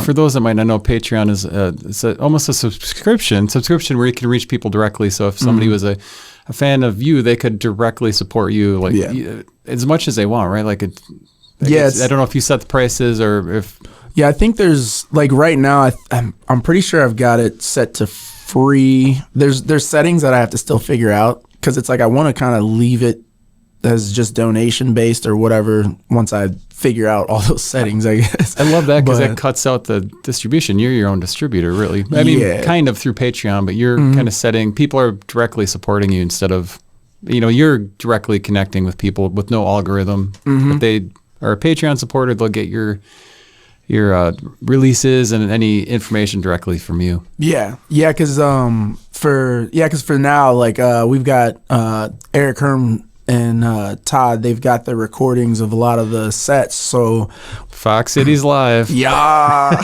For those that might not know, Patreon is it's almost a subscription where you can reach people directly. So if somebody was a fan of you, they could directly support you as much as they want, right? Like I don't know if you set the prices or if. Yeah, I think there's like right now. I'm pretty sure I've got it set to free. There's settings that I have to still figure out because it's like I want to kind of leave it as just donation based or whatever once I figure out all those settings, I guess. I love that because that cuts out the distribution. You're your own distributor, really. I mean, kind of through Patreon, but you're kind of setting. People are directly supporting you instead of, you're directly connecting with people with no algorithm. If they are a Patreon supporter, they'll get your releases and any information directly from you. Because for now, like we've got Eric Herm and Todd. They've got the recordings of a lot of the sets. So Fox City's live. Yeah.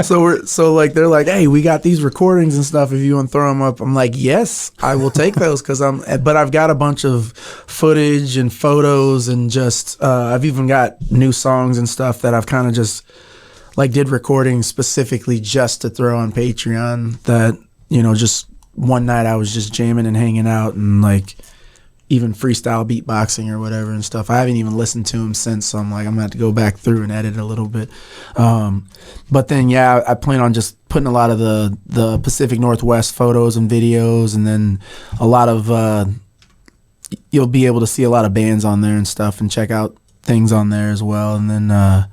so they're like, hey, we got these recordings and stuff. If you want to throw them up, I'm like, yes, I will take those but I've got a bunch of footage and photos and just I've even got new songs and stuff that I've kind of just like did recordings specifically just to throw on Patreon. That just one night I was just jamming and hanging out and like even freestyle beatboxing or whatever and stuff. I haven't even listened to them since, so I'm like, I'm gonna have to go back through and edit a little bit. But then, I plan on just putting a lot of the Pacific Northwest photos and videos, and then a lot of, you'll be able to see a lot of bands on there and stuff and check out things on there as well. And then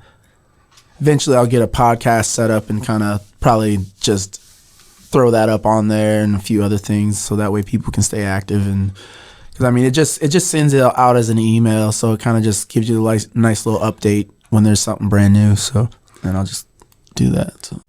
eventually I'll get a podcast set up and kind of probably just throw that up on there and a few other things so that way people can stay active. And because I mean it just sends it out as an email, so it kind of just gives you a nice little update when there's something brand new. So and I'll just do that. So.